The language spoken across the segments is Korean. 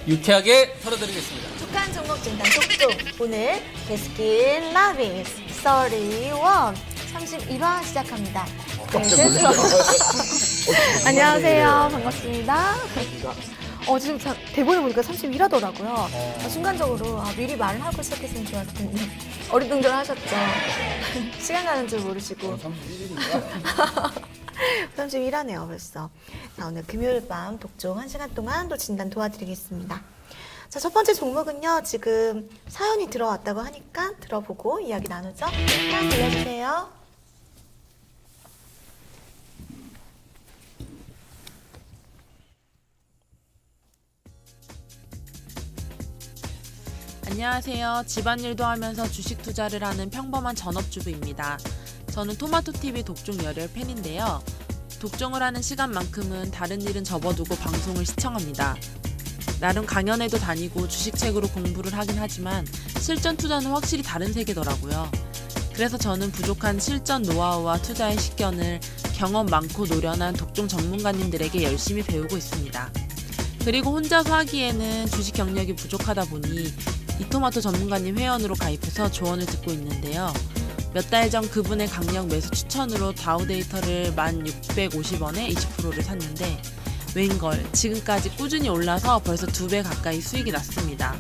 유쾌하게 털어드리겠습니다. 북한 종목 진단 속도 오늘 베스킨 라빈스 31 시작합니다. 안녕하세요. 반갑습니다. 지금 대본을 보니까 31하더라고요. 순간적으로 미리 말을 하고 시작했으면 좋았을 텐데 어리둥절 하셨죠. 시간 가는 줄 모르시고. 31일이니까. 31하네요 벌써. 자, 오늘 금요일 밤 독종 1시간 동안 또 진단 도와드리겠습니다. 자, 첫 번째 종목은요. 지금 사연이 들어왔다고 하니까 들어보고 이야기 나누죠. 사연 들려주세요. 안녕하세요. 집안일도 하면서 주식 투자를 하는 평범한 전업주부입니다. 저는 토마토TV 독종 열혈 팬인데요. 독종을 하는 시간만큼은 다른 일은 접어두고 방송을 시청합니다. 나름 강연회도 다니고 주식책으로 공부를 하긴 하지만 실전 투자는 확실히 다른 세계더라고요. 그래서 저는 부족한 실전 노하우와 투자의 식견을 경험 많고 노련한 독종 전문가님들에게 열심히 배우고 있습니다. 그리고 혼자서 하기에는 주식 경력이 부족하다 보니 이토마토 전문가님 회원으로 가입해서 조언을 듣고 있는데요. 몇 달 전 그분의 강력 매수 추천으로 다우데이터를 1,650원에 20%를 샀는데 웬걸 지금까지 꾸준히 올라서 벌써 2배 가까이 수익이 났습니다.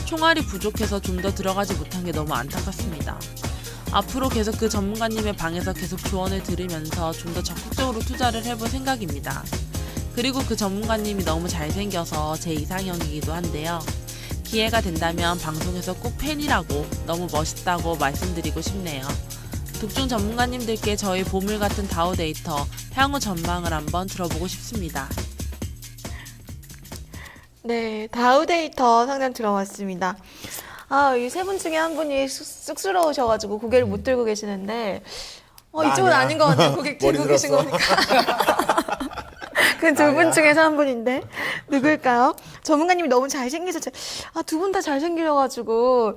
총알이 부족해서 좀 더 들어가지 못한 게 너무 안타깝습니다. 앞으로 계속 그 전문가님의 방에서 계속 조언을 들으면서 좀 더 적극적으로 투자를 해볼 생각입니다. 그리고 그 전문가님이 너무 잘생겨서 제 이상형이기도 한데요. 기회가 된다면 방송에서 꼭 팬이라고 너무 멋있다고 말씀드리고 싶네요. 독종 전문가님들께 저희 보물 같은 다우데이터 향후 전망을 한번 들어보고 싶습니다. 네, 다우데이터 상담 들어왔습니다. 이 세 분 중에 한 분이 쑥스러우셔가지고 고개를 못 들고 계시는데 이쪽은 아닌 것 같아요. 고개 들고 계신 거니까. 그 두 분 중에서 한 분인데 누구일까요? 전문가님이 너무 잘생겨서 두 분 다 잘생기셔가지고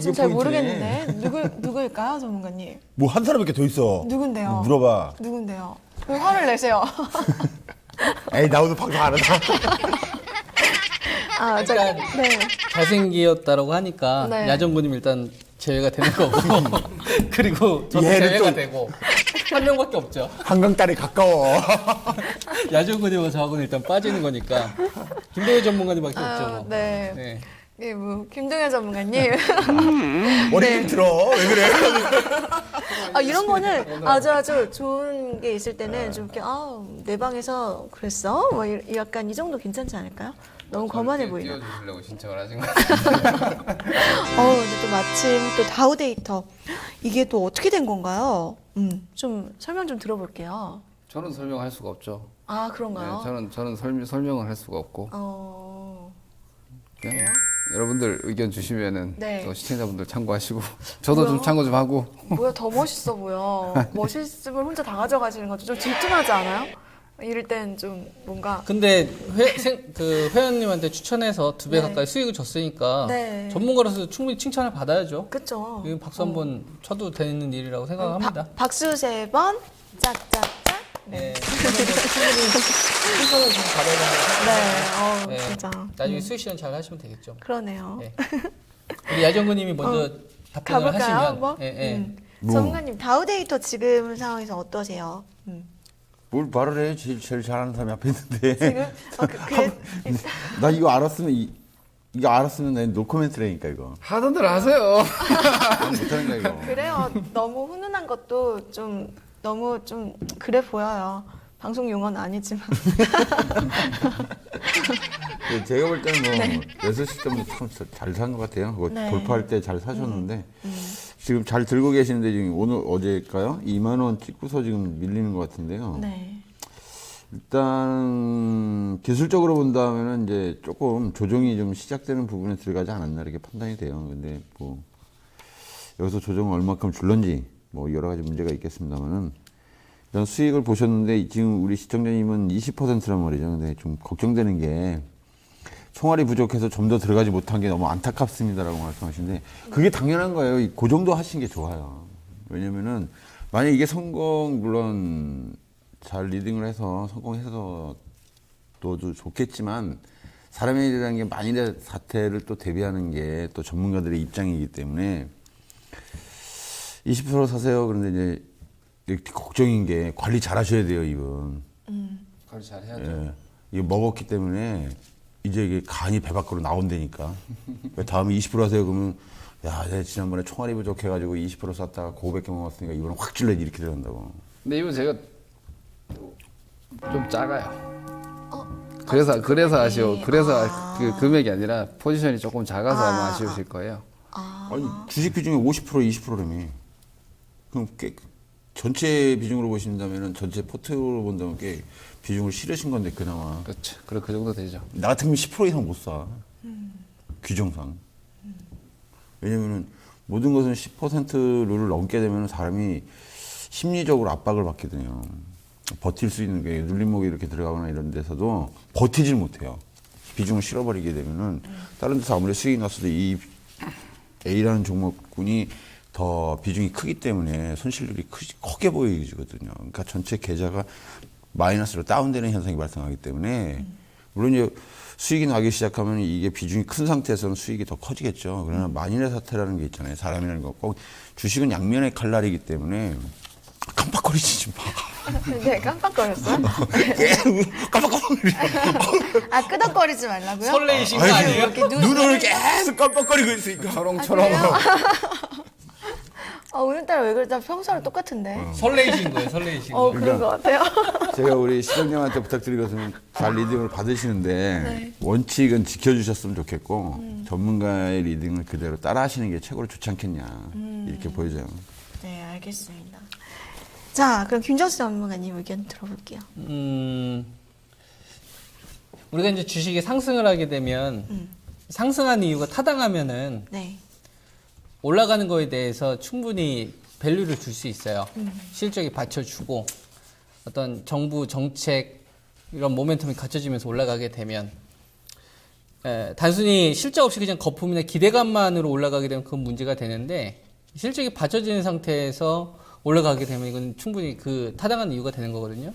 좀 잘 모르겠는데 누구일까요, 전문가님? 뭐 한 사람밖에 더 있어. 누군데요? 물어봐. 누군데요? 왜 화를 내세요? 에이, 나 오늘 방송 안 한다. 일단 네. 잘생기었다라고 하니까 네. 야정군님 일단 제외가 되는 거고 그리고 저도 얘는 제외가 또- 되고 한 명밖에 없죠. 한강 딸이 가까워. 야정군님과 저하고는 일단 빠지는 거니까 김동현 전문가님밖에 없죠. 뭐. 네. 네. 네, 김동현 전문가님. 머리 좀 들어. 왜 그래? 이런 거는 아주 좋은 게 있을 때는 좀 이렇게, 내 방에서 그랬어? 뭐, 약간 이 정도 괜찮지 않을까요? 너무 거만해 보이나? 띄워주시려고 신청을 하신 것 같아요. 근데 또 마침 또 다우데이터. 이게 또 어떻게 된 건가요? 좀 설명 좀 들어볼게요. 저는 설명할 수가 없죠. 그런가요? 네, 저는 설명을 할 수가 없고 그냥 그래요? 여러분들 의견 주시면은 네. 또 시청자분들 참고하시고 저도 좀 뭐야? 참고 좀 하고. 뭐야, 더 멋있어 보여. 멋있음을 혼자 다 가져가시는 것도 좀 질투나지 않아요? 이럴 땐 좀 뭔가. 근데 그 회원님한테 추천해서 2배 네. 가까이 수익을 줬으니까 네. 전문가로서 충분히 칭찬을 받아야죠. 그쵸. 이건 박수 한번 쳐도 되는 일이라고 생각합니다. 박수 3번, 짝짝짝. 네. 칭찬을 좀 받아야 네, 네. 진짜. 나중에 수익 실현 잘 하시면 되겠죠. 그러네요. 네. 우리 야정군님이 먼저 답변을 가볼까요, 하시면. 한번? 예, 예. 전문가님, 다우데이터 지금 상황에서 어떠세요? 뭘 말을 해? 제일 잘하는 사람이 앞에 있는데. 지금? 나 이거 알았으면, 이거 알았으면 난 노코멘트라니까, 이거. 하던 대로 하세요. 난 못하는 거야, 이거. 그래요. 너무 훈훈한 것도 너무 그래 보여요. 방송 용어는 아니지만. 제가 볼 때는 6시 때문에 참 잘 산 것 같아요. 그거 네. 돌파할 때 잘 사셨는데. 지금 잘 들고 계시는데 지금 오늘 어제일까요? 2만 원 찍고서 지금 밀리는 것 같은데요. 네. 일단 기술적으로 본다면은 이제 조금 조정이 좀 시작되는 부분에 들어가지 않았나 이렇게 판단이 돼요. 근데 뭐 여기서 조정을 얼마큼 줄런지 뭐 여러 가지 문제가 있겠습니다만은 일단 수익을 보셨는데 지금 우리 시청자님은 20%란 말이죠. 근데 좀 걱정되는 게 총알이 부족해서 좀 더 들어가지 못한 게 너무 안타깝습니다라고 말씀하시는데 그게 당연한 거예요. 그 정도 하신 게 좋아요. 왜냐면은 만약 이게 물론 잘 리딩을 해서 성공해서 도 좋겠지만 사람의 일이라는 게 만일의 사태를 또 대비하는 게 또 전문가들의 입장이기 때문에 20% 사세요. 그런데 이제 이렇게 걱정인 게 관리 잘 하셔야 돼요, 이건. 관리 잘 해야죠. 예. 이게 먹었기 때문에 이제 이게 간이 배 밖으로 나온다니까. 다음에 20% 하세요. 그러면 야, 내가 지난번에 총알이 부족해가지고 20% 쐈다가 고백해 먹었으니까 이번엔 확 찔러야지 이렇게 들어간다고. 근데 이건 제가 좀 작아요. 그래서 아쉬워. 그래서 그 금액이 아니라 포지션이 조금 작아서 아마 아쉬우실 거예요. 아니, 주식 비중이 50% 20%라며. 그럼 꽤 전체 비중으로 보신다면은 전체 포트로 본다면 꽤 비중을 실으신 건데 그나마. 그렇죠. 그 정도 되죠. 나 같으면 10% 이상 못 사. 규정상. 왜냐면은 모든 것은 10% 룰을 넘게 되면 사람이 심리적으로 압박을 받게 돼요. 버틸 수 있는 게 눌림목이 이렇게 들어가거나 이런 데서도 버티질 못해요. 비중을 실어버리게 되면은 다른 데서 아무리 수익이 났어도 이 A라는 종목군이 더 비중이 크기 때문에 손실률이 크게 보이거든요. 그러니까 전체 계좌가 마이너스로 다운되는 현상이 발생하기 때문에 물론 이제 수익이 나기 시작하면 이게 비중이 큰 상태에서는 수익이 더 커지겠죠. 그러나 만인의 사태라는 게 있잖아요. 사람이라는 거 꼭 주식은 양면의 칼날이기 때문에 깜빡거리지 마. 네, 깜빡거렸어요? 깜빡거리지 아, 끄덕거리지 말라고요? 설레이신 거 아니에요? 이렇게 눈을 계속 깜빡거리고 있으니까. 초롱초롱. 오늘따라 왜 그러다 평소랑 똑같은데. 설레이신 거예요, 설레이신 거. 그런 것 같아요. 제가 우리 시청자한테 부탁드리거든요. 잘 리딩을 받으시는데 원칙은 지켜주셨으면 좋겠고 전문가의 리딩을 그대로 따라하시는 게 최고로 좋지 않겠냐 이렇게 보여져요. 네, 알겠습니다. 자, 그럼 김정수 전문가님 의견 들어볼게요. 우리가 이제 주식이 상승을 하게 되면 상승한 이유가 타당하면은 네. 올라가는 거에 대해서 충분히 밸류를 줄 수 있어요. 실적이 받쳐주고 어떤 정부 정책 이런 모멘텀이 갖춰지면서 올라가게 되면 단순히 실적 없이 그냥 거품이나 기대감만으로 올라가게 되면 그건 문제가 되는데 실적이 받쳐지는 상태에서 올라가게 되면 이건 충분히 그 타당한 이유가 되는 거거든요.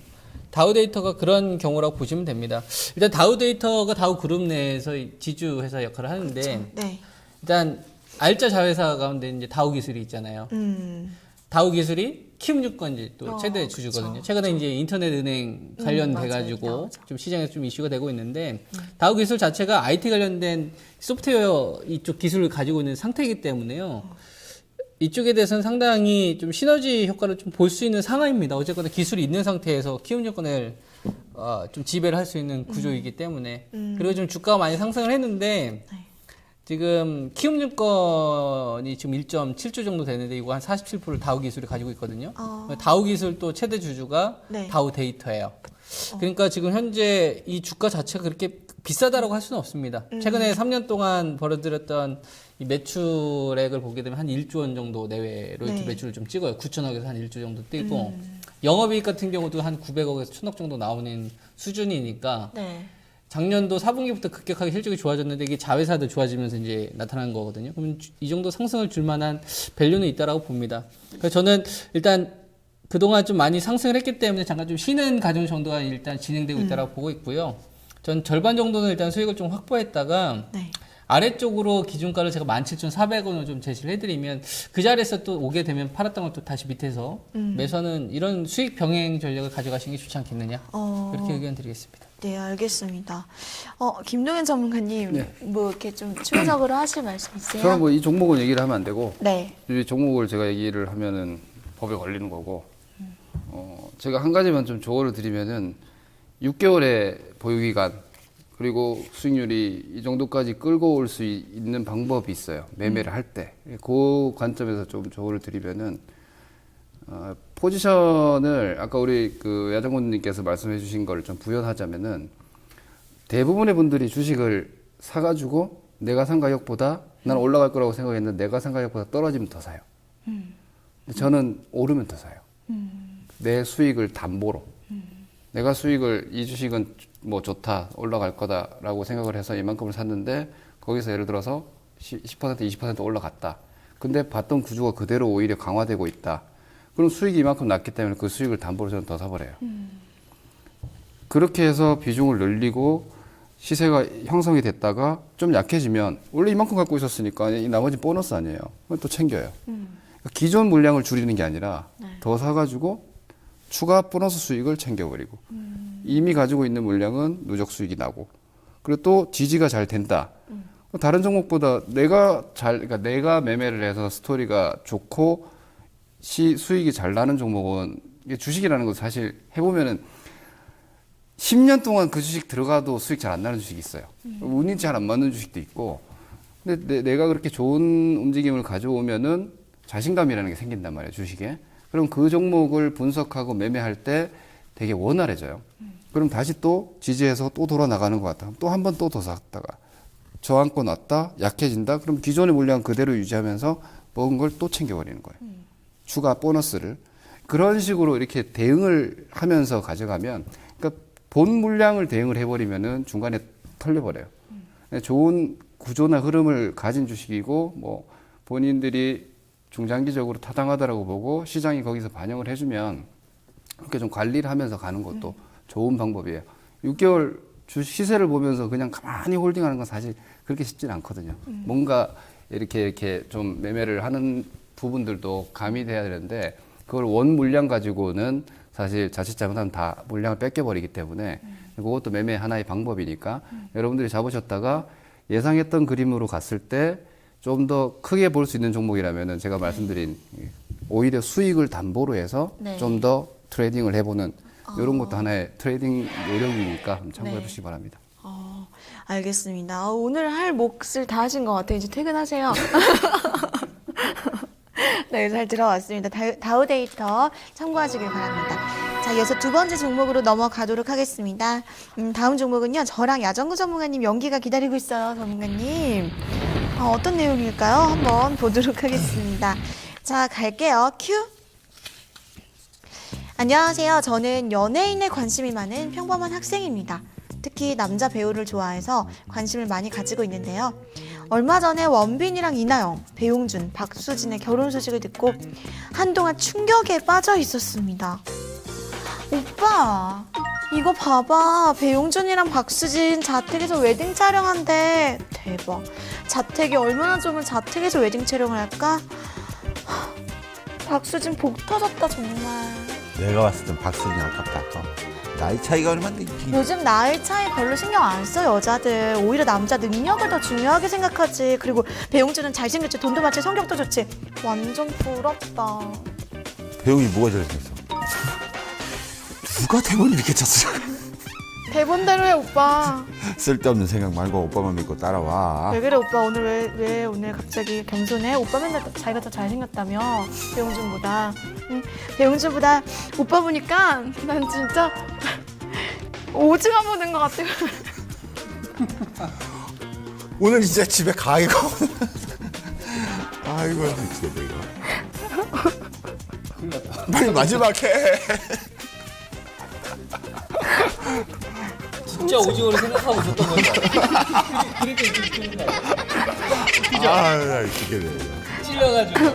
다우데이터가 그런 경우라고 보시면 됩니다. 일단 다우데이터가 다우그룹 내에서 지주회사 역할을 하는데 그렇죠. 네. 일단 알짜 자회사 가운데 이제 다우기술이 있잖아요. 다우기술이 키움증권이 또 최대 주주거든요. 그쵸. 최근에 이제 인터넷 은행 관련돼가지고 맞아요. 좀 시장에서 좀 이슈가 되고 있는데 다우기술 자체가 IT 관련된 소프트웨어 이쪽 기술을 가지고 있는 상태이기 때문에요. 이쪽에 대해서는 상당히 좀 시너지 효과를 좀 볼 수 있는 상황입니다. 어쨌거나 기술이 있는 상태에서 키움증권을 좀 지배를 할 수 있는 구조이기 때문에 그리고 좀 주가가 많이 상승을 했는데 지금 키움증권이 지금 1.7조 정도 되는데 이거 한 47%를 다우기술이 가지고 있거든요. 다우기술 또 최대 주주가 네. 다우데이터예요. 그러니까 지금 현재 이 주가 자체가 그렇게 비싸다라고 할 수는 없습니다. 최근에 3년 동안 벌어들였던 이 매출액을 보게 되면 한 1조 원 정도 내외로 이렇게 네. 매출을 좀 찍어요. 9천억에서 한 1조 정도 뛰고 영업이익 같은 경우도 한 900억에서 1000억 정도 나오는 수준이니까 네. 작년도 4분기부터 급격하게 실적이 좋아졌는데 이게 자회사도 좋아지면서 이제 나타난 거거든요. 그럼 이 정도 상승을 줄 만한 밸류는 있다라고 봅니다. 그래서 저는 일단 그동안 좀 많이 상승을 했기 때문에 잠깐 좀 쉬는 과정 정도가 일단 진행되고 있다라고 보고 있고요. 전 절반 정도는 일단 수익을 좀 확보했다가 네. 아래쪽으로 기준가를 제가 17,400원을 좀 제시를 해드리면 그 자리에서 또 오게 되면 팔았던 걸 또 다시 밑에서 매수하는 이런 수익 병행 전략을 가져가시는 게 좋지 않겠느냐 그렇게 의견 드리겠습니다. 네, 알겠습니다. 김동현 전문가님, 뭐 이렇게 좀 추가적으로 하실 말씀 있으세요? 저는 뭐 이 종목은 얘기를 하면 안 되고 네. 이 종목을 제가 얘기를 하면은 법에 걸리는 거고 제가 한 가지만 좀 조언을 드리면은 6개월의 보유기간 그리고 수익률이 이 정도까지 끌고 올 수 있는 방법이 있어요. 매매를 할 때. 그 관점에서 좀 조언을 드리면은 포지션을 아까 우리 그 야정군님께서 말씀해 주신 걸 좀 부연하자면은 대부분의 분들이 주식을 사가지고 내가 산 가격보다 난 올라갈 거라고 생각했는데 내가 산 가격보다 떨어지면 더 사요. 근데 저는 오르면 더 사요. 내 수익을 담보로. 내가 수익을 이 주식은 뭐 좋다 올라갈 거다라고 생각을 해서 이만큼을 샀는데 거기서 예를 들어서 10% 20% 올라갔다. 근데 봤던 구조가 그대로 오히려 강화되고 있다. 그럼 수익이 이만큼 났기 때문에 그 수익을 담보로 저는 더 사버려요. 그렇게 해서 비중을 늘리고 시세가 형성이 됐다가 좀 약해지면 원래 이만큼 갖고 있었으니까 이 나머지 보너스 아니에요. 그건 또 챙겨요. 그러니까 기존 물량을 줄이는 게 아니라 더 사가지고 추가 보너스 수익을 챙겨버리고 이미 가지고 있는 물량은 누적 수익이 나고 그리고 또 지지가 잘 된다. 다른 종목보다 그러니까 내가 매매를 해서 스토리가 좋고 수익이 잘 나는 종목은 이게 주식이라는 건 사실 해보면은 10년 동안 그 주식 들어가도 수익 잘 안 나는 주식이 있어요. 운이 잘 안 맞는 주식도 있고. 근데 내가 그렇게 좋은 움직임을 가져오면은 자신감이라는 게 생긴단 말이에요, 주식에. 그럼 그 종목을 분석하고 매매할 때 되게 원활해져요. 그럼 다시 또 지지해서 또 돌아 나가는 것 같다. 또 한 번 또 더 샀다가 저항권 왔다, 약해진다. 그럼 기존의 물량 그대로 유지하면서 먹은 걸 또 챙겨버리는 거예요. 추가 보너스를. 그런 식으로 이렇게 대응을 하면서 가져가면, 그러니까 본 물량을 대응을 해버리면은 중간에 털려버려요. 좋은 구조나 흐름을 가진 주식이고, 뭐, 본인들이 중장기적으로 타당하다라고 보고 시장이 거기서 반영을 해주면 그렇게 좀 관리를 하면서 가는 것도 좋은 방법이에요. 6개월 주식 시세를 보면서 그냥 가만히 홀딩하는 건 사실 그렇게 쉽지는 않거든요. 뭔가 이렇게 좀 매매를 하는 부분들도 가미돼야 되는데 그걸 원 물량 가지고는 사실 자칫 잘못하면 다 물량을 뺏겨버리기 때문에 그것도 매매 하나의 방법이니까 여러분들이 잡으셨다가 예상했던 그림으로 갔을 때 좀 더 크게 볼 수 있는 종목이라면은 제가 말씀드린 오히려 수익을 담보로 해서 네. 좀 더 트레이딩을 해보는 이런 것도 하나의 트레이딩 요령이니까 한번 참고해 보시기 바랍니다. 알겠습니다. 오늘 할 몫을 다 하신 것 같아요. 이제 퇴근하세요. 네, 잘 들어왔습니다. 다우 데이터 참고하시길 바랍니다. 자, 이어서 두 번째 종목으로 넘어가도록 하겠습니다. 다음 종목은요, 저랑 야정구 전문가님 연기가 기다리고 있어요, 전문가님. 어떤 내용일까요? 한번 보도록 하겠습니다. 자, 갈게요. 큐. 안녕하세요. 저는 연예인에 관심이 많은 평범한 학생입니다. 특히 남자 배우를 좋아해서 관심을 많이 가지고 있는데요. 얼마 전에 원빈이랑 이나영, 배용준, 박수진의 결혼 소식을 듣고 한동안 충격에 빠져 있었습니다. 오빠, 이거 봐봐. 배용준이랑 박수진 자택에서 웨딩 촬영한대. 대박. 자택이 얼마나 좋으면 자택에서 웨딩 촬영을 할까? 박수진 복 터졌다 정말. 내가 봤을 땐 박수진이 아깝다. 나이 차이가 얼마인데 요즘 나이 차이 별로 신경 안 써 여자들. 오히려 남자 능력을 더 중요하게 생각하지. 그리고 배용준은 잘생겼지, 돈도 많지, 성격도 좋지. 완전 부럽다. 배용이 뭐가 잘생겼어? 누가 대본 이렇게 쳤어? 대본대로 해 오빠. 쓸데없는 생각 말고 오빠만 믿고 따라와. 왜 그래 오빠? 오늘 왜 오늘 갑자기 겸손해? 오빠 맨날 자기가 더 잘생겼다며. 배용준보다. 배용준보다 오빠 보니까 난 진짜 오징어 보는 것 같아. 오늘 진짜 집에 가야겠고. 아이고 미치겠네 이거. 빨리 마지막 해. 진짜 오징어를 생각하고 있었던 거죠. 그렇게 느끼는 거 아니야? 아, 미치겠네. 찔려가지고.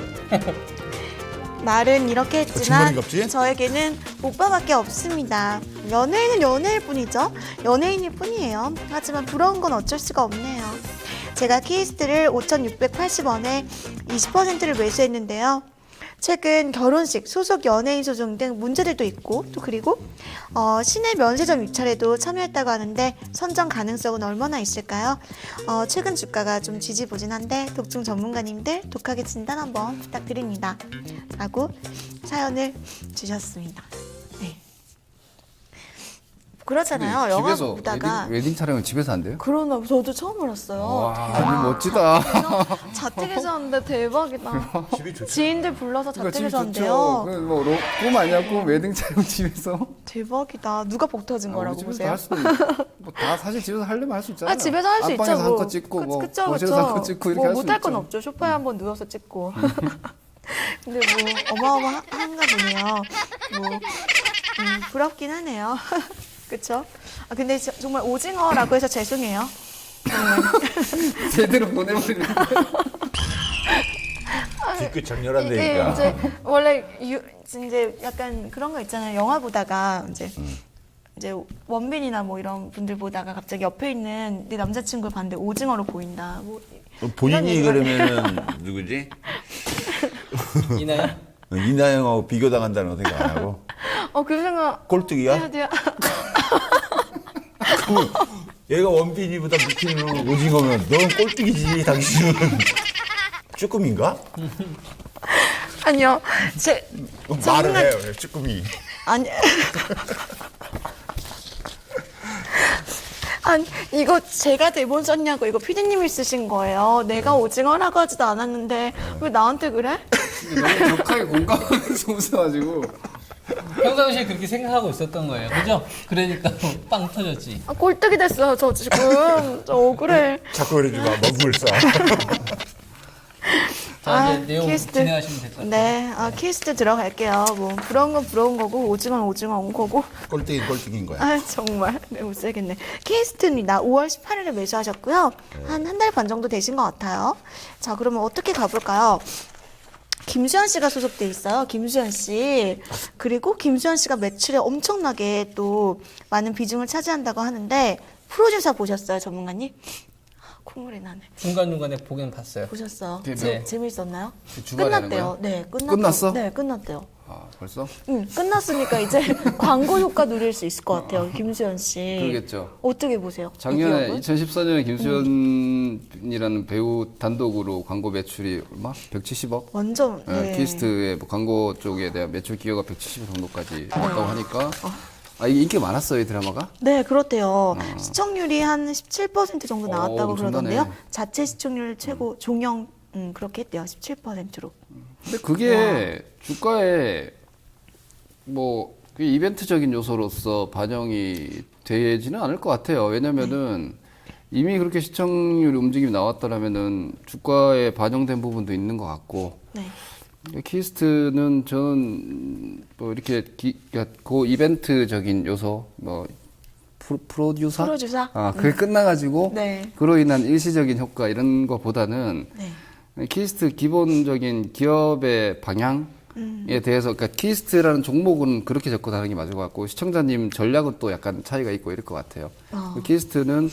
말은 이렇게 거짓말인 했지만 갑지? 저에게는 오빠밖에 없습니다. 연예인은 연예일 뿐이죠. 연예인일 뿐이에요. 하지만 부러운 건 어쩔 수가 없네요. 제가 키스트를 5,680원에 20%를 매수했는데요. 최근 결혼식, 소속 연예인 소송 등 문제들도 있고 또 그리고 시내 면세점 입찰에도 참여했다고 하는데 선정 가능성은 얼마나 있을까요? 최근 주가가 좀 지지부진한데 독중 전문가님들 독하게 진단 한번 부탁드립니다. 라고 사연을 주셨습니다. 네. 그렇잖아요. 영화 집에서 보다가 웨딩 촬영은 집에서 안 돼요? 그러나 저도 처음 알았어요. 와, 멋지다. 자택에서 하는데 대박이다. 지인들 불러서 자택에서 한대요. 꿈 아니야, 꿈. 웨딩 촬영 집에서. 대박이다. 누가 복 터진 거라고 우리 집에서 보세요? 할 수도 있고. 다 사실 집에서 하려면 할 수 있잖아요. 집에서 할 수 있죠. 안방에서 한 컷 찍고, 뭐, 그쵸, 거실에서 한 컷 찍고, 이렇게 할 수 있죠. 못할 건 없죠. 소파에 한번 누워서 찍고. 근데 뭐, 어마어마한가 보네요. 뭐, 부럽긴 하네요. 그쵸? 근데 정말 오징어라고 해서 죄송해요. 제대로 보내버리는 뒤끝 장렬한 이게 데니까. 이제 원래 이제 약간 그런 거 있잖아요. 영화 보다가 이제 이제 원빈이나 뭐 이런 분들 보다가 갑자기 옆에 있는 내 남자친구를 봤는데 오징어로 보인다. 뭐 본인이 이런 얘기를 그러면은 누구지? 이나요? 이나영하고 비교당한다는 거 생각 안 하고 그 생각 꼴뚜기야? 해야 돼요. 얘가 원빈이보다 미키는 오징어면 넌 꼴뚜기지. 당신은 쭈꾸미인가? 아니요. 말을 해요. 쭈꾸미. 아니. 아니, 이거 제가 대본 썼냐고, 이거 피디님이 쓰신 거예요. 내가 오징어라고 하지도 않았는데, 왜 나한테 그래? 너무 격하게 공감하면서 웃어가지고. 평상시에 그렇게 생각하고 있었던 거예요. 그죠? 그러니까 빵 터졌지. 꼴뚜기 됐어요, 저 지금. 저 억울해. 자꾸 그러지 마. 먹물 써. 자, 이제 내용 키스트. 진행하시면 될 것 같아요. 네, 키스트 들어갈게요. 뭐, 부러운 건 부러운 거고, 오징어는 오징어인 거고. 꼴뚜기인 거야. 아, 정말. 네, 못 살겠네. 키스트입니다. 5월 18일에 매수하셨고요. 한 달 반 정도 되신 것 같아요. 자, 그러면 어떻게 가볼까요? 김수현 씨가 소속돼 있어요. 김수현 씨. 그리고 김수현 씨가 매출에 엄청나게 또 많은 비중을 차지한다고 하는데, 프로듀서 보셨어요, 전문가님? 콧물이 나네. 중간중간에 보긴 봤어요. 보셨어요? 네. 재밌었나요? 주말에 하는 끝났대요. 거야? 네, 끝났어? 네, 끝났대요. 아, 벌써? 응, 끝났으니까 이제 광고 효과 누릴 수 있을 것 같아요, 김수현 씨. 그러겠죠. 어떻게 보세요? 작년에 이 기업은? 2014년에 김수현이라는 배우 단독으로 광고 매출이 얼마? 170억? 완전 네. 키스트의 뭐 광고 쪽에 대한 매출 기여가 170억 정도까지 나왔다고 하니까 이게 인기가 많았어요, 이 드라마가? 네, 그렇대요. 시청률이 한 17% 정도 나왔다고 엄청나네. 그러던데요. 자체 시청률 최고 종영 그렇게 했대요. 17%로. 근데 그게 주가에 뭐그 이벤트적인 요소로서 반영이 되지는 않을 것 같아요. 왜냐면은 이미 그렇게 시청률 움직임이 나왔더라면은 주가에 반영된 부분도 있는 것 같고. 네. 키스트는 저는 뭐 이렇게 그러니까 그 이벤트적인 요소 뭐 프로듀서? 프로듀서? 그게 끝나가지고 네. 그로 인한 일시적인 효과 이런 거보다는 네. 키스트 기본적인 기업의 방향에 대해서 그러니까 키스트라는 종목은 그렇게 접근하는 게 맞을 것 같고 시청자님 전략은 또 약간 차이가 있고 이럴 것 같아요. 키스트는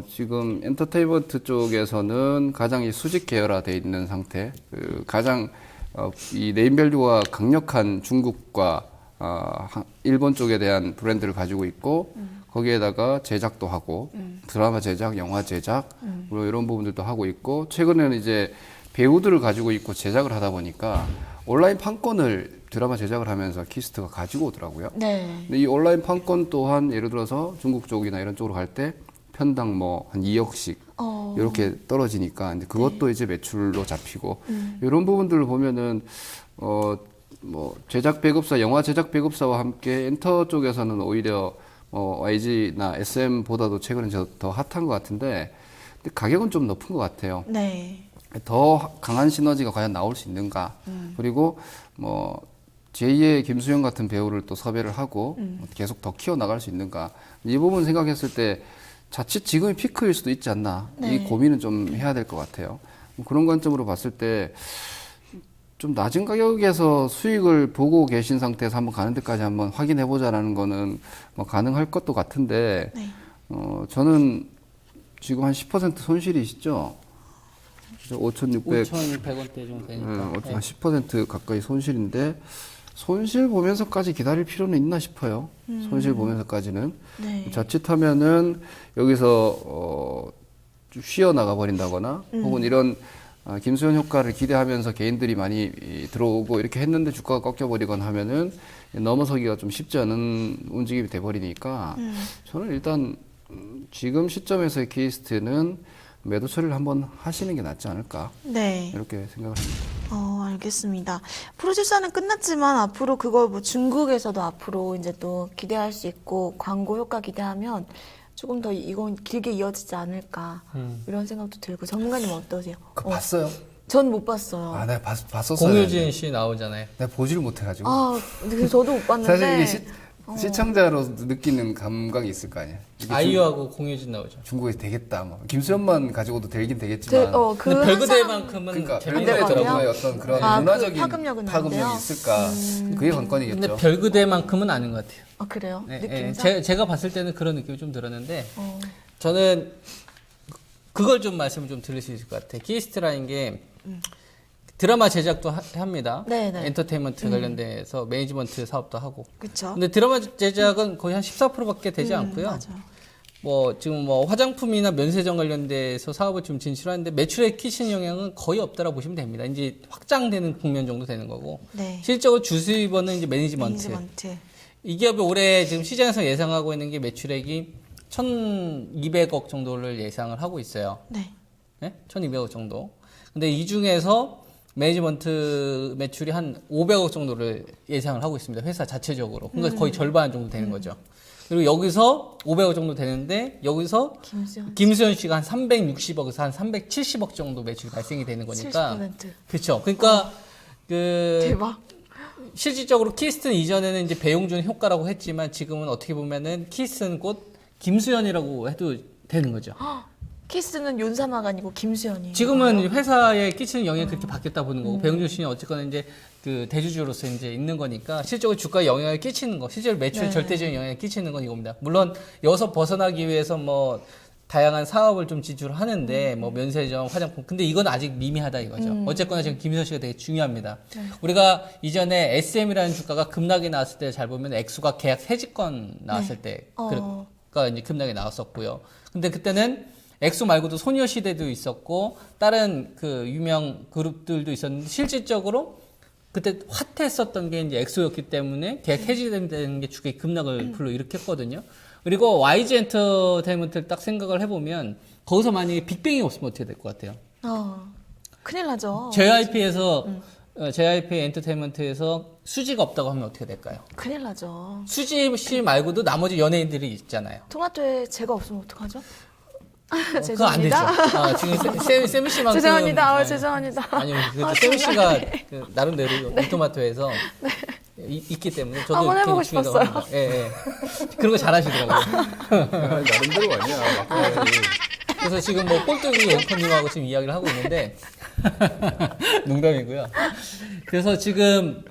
지금 엔터테인먼트 쪽에서는 가장 이 수직 계열화되어 있는 상태, 가장 이 네임밸류가 강력한 중국과 일본 쪽에 대한 브랜드를 가지고 있고 거기에다가 제작도 하고 드라마 제작, 영화 제작 그리고 이런 부분들도 하고 있고 최근에는 이제 배우들을 가지고 있고 제작을 하다 보니까 온라인 판권을 드라마 제작을 하면서 키스트가 가지고 오더라고요. 네. 근데 이 온라인 판권 또한 예를 들어서 중국 쪽이나 이런 쪽으로 갈 때 편당 뭐 한 2억씩 이렇게 떨어지니까 근데 그것도 이제 매출로 잡히고 이런 부분들을 보면은 뭐 제작 배급사, 영화 제작 배급사와 함께 엔터 쪽에서는 오히려 YG나 SM보다도 최근에 더 핫한 것 같은데 근데 가격은 좀 높은 것 같아요. 네. 더 강한 시너지가 과연 나올 수 있는가? 그리고 뭐 제2의 김수현 같은 배우를 또 섭외를 하고 계속 더 키워 나갈 수 있는가? 이 부분 생각했을 때 자칫 지금이 피크일 수도 있지 않나? 네. 이 고민은 좀 해야 될 것 같아요. 뭐 그런 관점으로 봤을 때 좀 낮은 가격에서 수익을 보고 계신 상태에서 한번 가는 데까지 한번 확인해 보자라는 거는 뭐 가능할 것도 같은데 네. 저는 지금 한 10% 손실이시죠? 5,600 5,100원대 정도 되니까. 한 10% 가까이 손실인데 손실 보면서까지 기다릴 필요는 있나 싶어요. 손실 보면서까지는 네. 자칫하면은 여기서 좀 쉬어 나가 버린다거나 혹은 이런 김수현 효과를 기대하면서 개인들이 많이 들어오고 이렇게 했는데 주가가 꺾여 버리거나 하면은 넘어서기가 좀 쉽지 않은 움직임이 돼 버리니까 저는 일단 지금 시점에서의 키스트는 매도 처리를 한번 하시는 게 낫지 않을까 네. 이렇게 생각을 합니다. 알겠습니다. 프로듀서는 끝났지만 앞으로 그걸 뭐 중국에서도 앞으로 이제 또 기대할 수 있고 광고 효과 기대하면 조금 더 이건 길게 이어지지 않을까 이런 생각도 들고 전문가님 어떠세요? 그거 봤어요? 전 못 봤어요. 아, 내가 봤었어요. 공효진 씨 나오잖아요. 내가 보지를 못해가지고. 근데 저도 못 봤는데. 사실 이게 시청자로 느끼는 감각이 있을 거 아니야. 이게 아이유하고 공효진 나오죠. 중국에서 되겠다. 뭐 김수현만 가지고도 되긴 되겠지만. 그 근데 한 별그대만큼은 그러니까 재밌는 별그대 것 같아요. 정도의 어떤 그런 아, 그 문화적인 파급력은 안 돼요? 파급력이 있을까. 그게 관건이겠죠. 근데 별그대만큼은 아닌 것 같아요. 그래요? 예, 느낌상? 제가 봤을 때는 그런 느낌이 좀 들었는데 어. 저는 그걸 좀 말씀을 좀 드릴 수 있을 것 같아요. 키스트라는 게 드라마 제작도 합니다. 네네. 엔터테인먼트 관련돼서 매니지먼트 사업도 하고. 그쵸. 근데 드라마 제작은 거의 한 14%밖에 되지 않고요. 맞아요. 뭐 지금 뭐 화장품이나 면세점 관련돼서 사업을 좀 진출하는데 매출에 끼치는 영향은 거의 없다라고 보시면 됩니다. 이제 확장되는 국면 정도 되는 거고. 네. 실적으로 주수입원은 이제 매니지먼트. 매니지먼트. 이 기업이 올해 지금 시장에서 예상하고 있는 게 매출액이 1,200억 정도를 예상을 하고 있어요. 네. 네? 1,200억 정도. 근데 이 중에서 매니지먼트 매출이 한 500억 정도를 예상을 하고 있습니다. 회사 자체적으로. 그러니까 거의 절반 정도 되는 거죠. 그리고 여기서 500억 정도 되는데 여기서 김수현 씨가 한 360억에서 한 370억 정도 매출이 발생이 되는 거니까. 70%. 그렇죠. 그러니까 그 대박. 실질적으로 키스는 이전에는 이제 배용준 효과라고 했지만 지금은 어떻게 보면은 키스는 곧 김수현이라고 해도 되는 거죠. 키스는 윤사마가 아니고 김수현이. 지금은 회사에 끼치는 영향이 그렇게 바뀌었다 보는 거고 배용준 씨는 어쨌거나 이제 그 대주주로서 이제 있는 거니까 실적으로 주가에 영향을 끼치는 거, 실제로 매출 네. 절대적인 영향을 끼치는 건 이겁니다. 물론 여기서 벗어나기 위해서 뭐 다양한 사업을 좀 지출하는데 뭐 면세점, 화장품 근데 이건 아직 미미하다 이거죠. 어쨌거나 지금 김수현 씨가 되게 중요합니다. 우리가 이전에 SM이라는 주가가 급락이 나왔을 때 잘 보면 액수가 계약 해지권 나왔을 때 그러니까 이제 급락이 나왔었고요. 근데 그때는 엑소 말고도 소녀시대도 있었고 다른 그 유명 그룹들도 있었는데 실질적으로 그때 핫했었던 게 이제 엑소였기 때문에 계약 해지된다는 게 주가의 급락을 불러일으켰거든요. 그리고 YG 엔터테인먼트를 딱 생각을 해보면 거기서 만약에 빅뱅이 없으면 어떻게 될 것 같아요? 큰일 나죠. JYP에서 JYP 엔터테인먼트에서 수지가 없다고 하면 어떻게 될까요? 큰일 나죠. 수지 씨 말고도 나머지 연예인들이 있잖아요. 토마토에 제가 없으면 어떡하죠? 그거 안 되죠. 죄송합니다. 지금 세미 씨만큼 죄송합니다. 죄송합니다. 아니요, 그래도 세미 씨가 그 나름대로 이토마토에서 있기 때문에 저도 한번 해보고 굉장히 중요하다고 싶었어요. 합니다. 예, 예. 그런 거 잘하시더라고요. 나름대로 아니야. 그래서 지금 뭐 꼴뚜기 앵커님하고 지금 이야기를 하고 있는데 농담이고요. 그래서 지금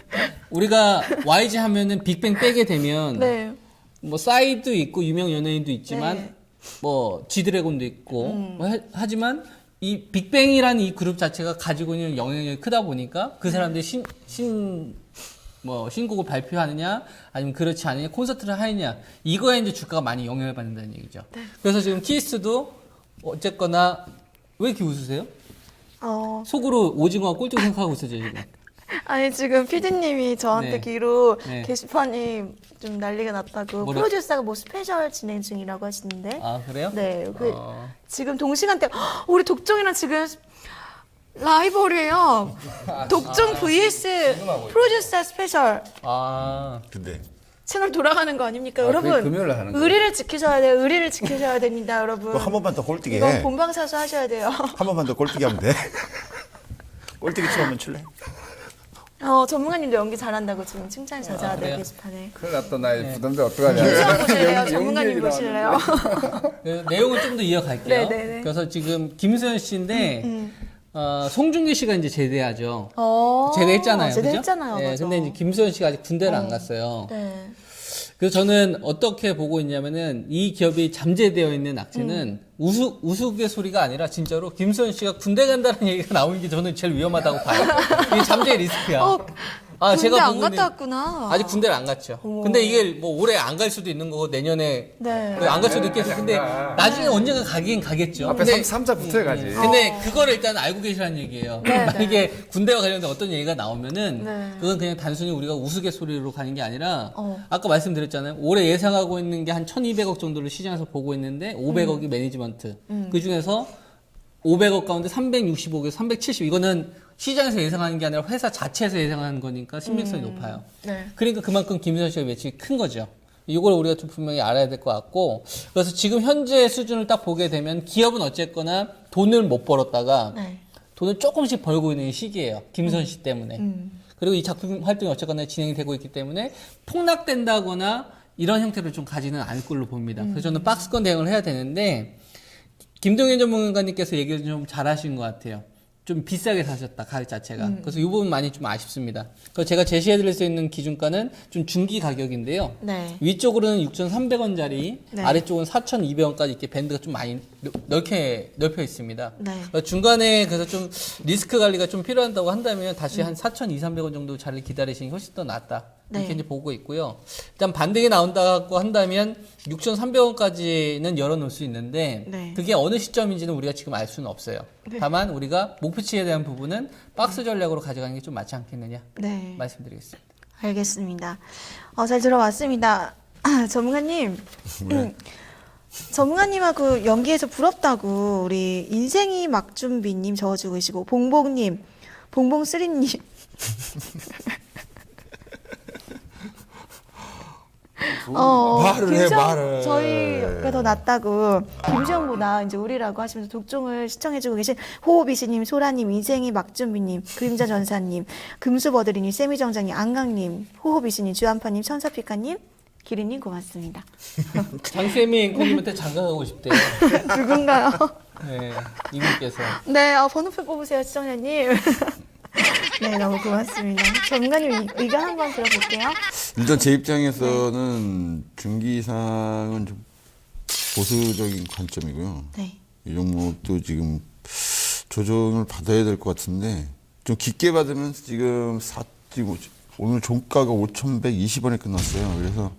우리가 YG 하면은 빅뱅 빼게 되면 네. 뭐 싸이도 있고 유명 연예인도 있지만 네. 뭐 지드래곤도 있고 뭐 하지만 이 빅뱅이라는 이 그룹 자체가 가지고 있는 영향력이 크다 보니까 그 사람들이 신곡을 발표하느냐 아니면 그렇지 않느냐 콘서트를 하느냐 이거에 이제 주가가 많이 영향을 받는다는 얘기죠. 그래서 지금 키스도 어쨌거나 왜 이렇게 웃으세요? 속으로 오징어와 꼴뚜기 생각하고 있어요 지금. 아니 지금 PD님이 저한테 네. 뒤로 네. 게시판이 좀 난리가 났다고 뭐라- 프로듀서가 뭐 스페셜 진행 중이라고 하시는데 아 그래요? 네, 지금 동시간대 우리 독종이랑 지금 라이벌이에요. 독종 vs 프로듀서 스페셜 아 근데 채널 돌아가는 거 아닙니까, 그게 여러분? 금요일에 하는 거예요? 의리를 지키셔야 돼요. 의리를 지키셔야 됩니다, 여러분. 한 번만 더 꼴뚜기 이건 해. 본방사수 하셔야 돼요. 한 번만 더 꼴뚜기 하면 돼. 꼴뚜기 처음엔 출래. 전문가님도 연기 잘한다고 지금 칭찬 자자하네요, 그래요? 게시판에. 큰일 났다. 나 부담돼 어떡하냐. 김수영 보실래요? 연기 전문가님 얘기 보실래요? 그 내용을 좀 더 이어갈게요. 네네네. 그래서 지금 김수현 씨인데 송중기 씨가 이제 제대하죠. 제대했잖아요. 제대했잖아요. 그죠? 예, 맞아. 근데 이제 김수현 씨가 아직 군대를 안 갔어요. 네. 그래서 저는 어떻게 보고 있냐면은 이 기업이 잠재되어 있는 악재는 우스갯소리가 아니라 진짜로 김수현 씨가 군대 간다는 얘기가 나오는 게 저는 제일 위험하다고 봐요. 이게 잠재의 리스크야. 군대 안 보고는 갔다 왔구나. 아직 군대를 안 갔죠. 근데 이게 뭐 올해 안 갈 수도 있는 거고 내년에 네. 안 갈 수도 있겠죠. 근데 나중에 언젠가 가긴 가겠죠. 앞에 근데 3자부터 해가지. 근데 그거를 일단 알고 계시라는 얘기예요. 네, 만약에 군대와 관련된 어떤 얘기가 나오면은 네. 그건 그냥 단순히 우리가 우스갯소리로 가는 게 아니라 아까 말씀드렸잖아요. 올해 예상하고 있는 게 한 1,200억 정도를 시장에서 보고 있는데 500억이 매니지먼트. 그 중에서 500억 가운데 365억에서 370 이거는 시장에서 예상하는 게 아니라 회사 자체에서 예상하는 거니까 신빙성이 높아요. 네. 그러니까 그만큼 김수현 씨가 매출이 큰 거죠. 이걸 우리가 좀 분명히 알아야 될 것 같고 그래서 지금 현재 수준을 딱 보게 되면 기업은 어쨌거나 돈을 못 벌었다가 네. 돈을 조금씩 벌고 있는 시기예요. 김수현 씨 때문에. 그리고 이 작품 활동이 어쨌거나 진행이 되고 있기 때문에 폭락된다거나 이런 형태를 좀 가지는 않을 걸로 봅니다. 그래서 저는 박스권 대응을 해야 되는데 김동현 전문가님께서 얘기를 좀 잘하신 것 같아요. 좀 비싸게 사셨다, 가격 자체가. 그래서 이 부분 많이 좀 아쉽습니다. 그래서 제가 제시해드릴 수 있는 기준가는 좀 중기 가격인데요. 네. 위쪽으로는 6,300원짜리, 네. 아래쪽은 4,200원까지 이렇게 밴드가 좀 많이 넓혀 있습니다. 네. 그래서 중간에 그래서 좀 리스크 관리가 좀 필요하다고 한다면 다시 한 4,200~300원 정도 자리를 기다리시는 게 훨씬 더 낫다. 이렇게 네. 이제 보고 있고요. 일단 반등이 나온다고 한다면 6,300원까지는 열어놓을 수 있는데 네. 그게 어느 시점인지는 우리가 지금 알 수는 없어요. 다만 우리가 목표치에 대한 부분은 박스 전략으로 가져가는 게 좀 맞지 않겠느냐 네. 말씀드리겠습니다. 알겠습니다. 잘 들어봤습니다. 전문가님. 전문가님하고 연기에서 부럽다고 우리 인생이 막준비님 적어주고 계시고 봉봉님, 봉봉쓰리님. 말을 해, 말을. 저희가 더 낫다고 김수영보다 이제 우리라고 하시면서 독종을 시청해주고 계신 호호비시님, 소라님, 인생이 막준비님, 그림자 전사님, 금수버드리님, 세미정장님, 안강님, 호호비시님, 주한파님, 천사피카님, 기린님 고맙습니다. 장세미 앵커님한테 장가가고 싶대요. 누군가요? 네, 이분께서. 네, 번호표 뽑으세요, 시청자님. 네, 너무 고맙습니다. 전문가님 의견 한번 들어볼게요. 일단 제 입장에서는 중기상은 좀 보수적인 관점이고요. 네. 이 종목도 지금 조정을 받아야 될 것 같은데 좀 깊게 받으면 지금 오늘 종가가 5,120원에 끝났어요. 그래서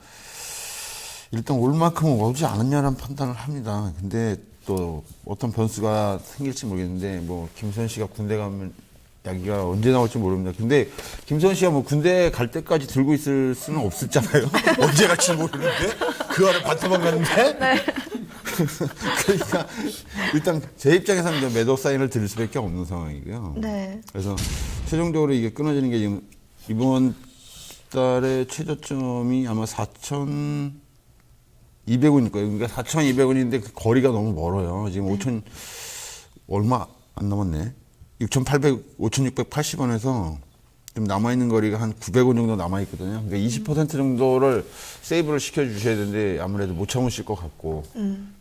일단 올 만큼은 오지 않았냐는 판단을 합니다. 근데 또 어떤 변수가 생길지 모르겠는데 뭐 김선 씨가 군대 가면 야기가 언제 나올지 모릅니다. 근데 김선 씨가 뭐 군대 갈 때까지 들고 있을 수는 없었잖아요. 언제 갈지 모르는데 그 안에 반토막 났는데. 그러니까 일단 제 입장에서는 이제 매도 사인을 드릴 수밖에 없는 상황이고요. 네. 그래서 최종적으로 이게 끊어지는 게 지금 이번 달에 최저점이 아마 4,200원일 거예요. 그러니까 4,200원인데 그 거리가 너무 멀어요. 지금 5,000 얼마 안 남았네. 5,680원에서 좀 남아있는 거리가 한 900원 정도 남아있거든요. 그러니까 20% 정도를 세이브를 시켜주셔야 되는데 아무래도 못 참으실 것 같고.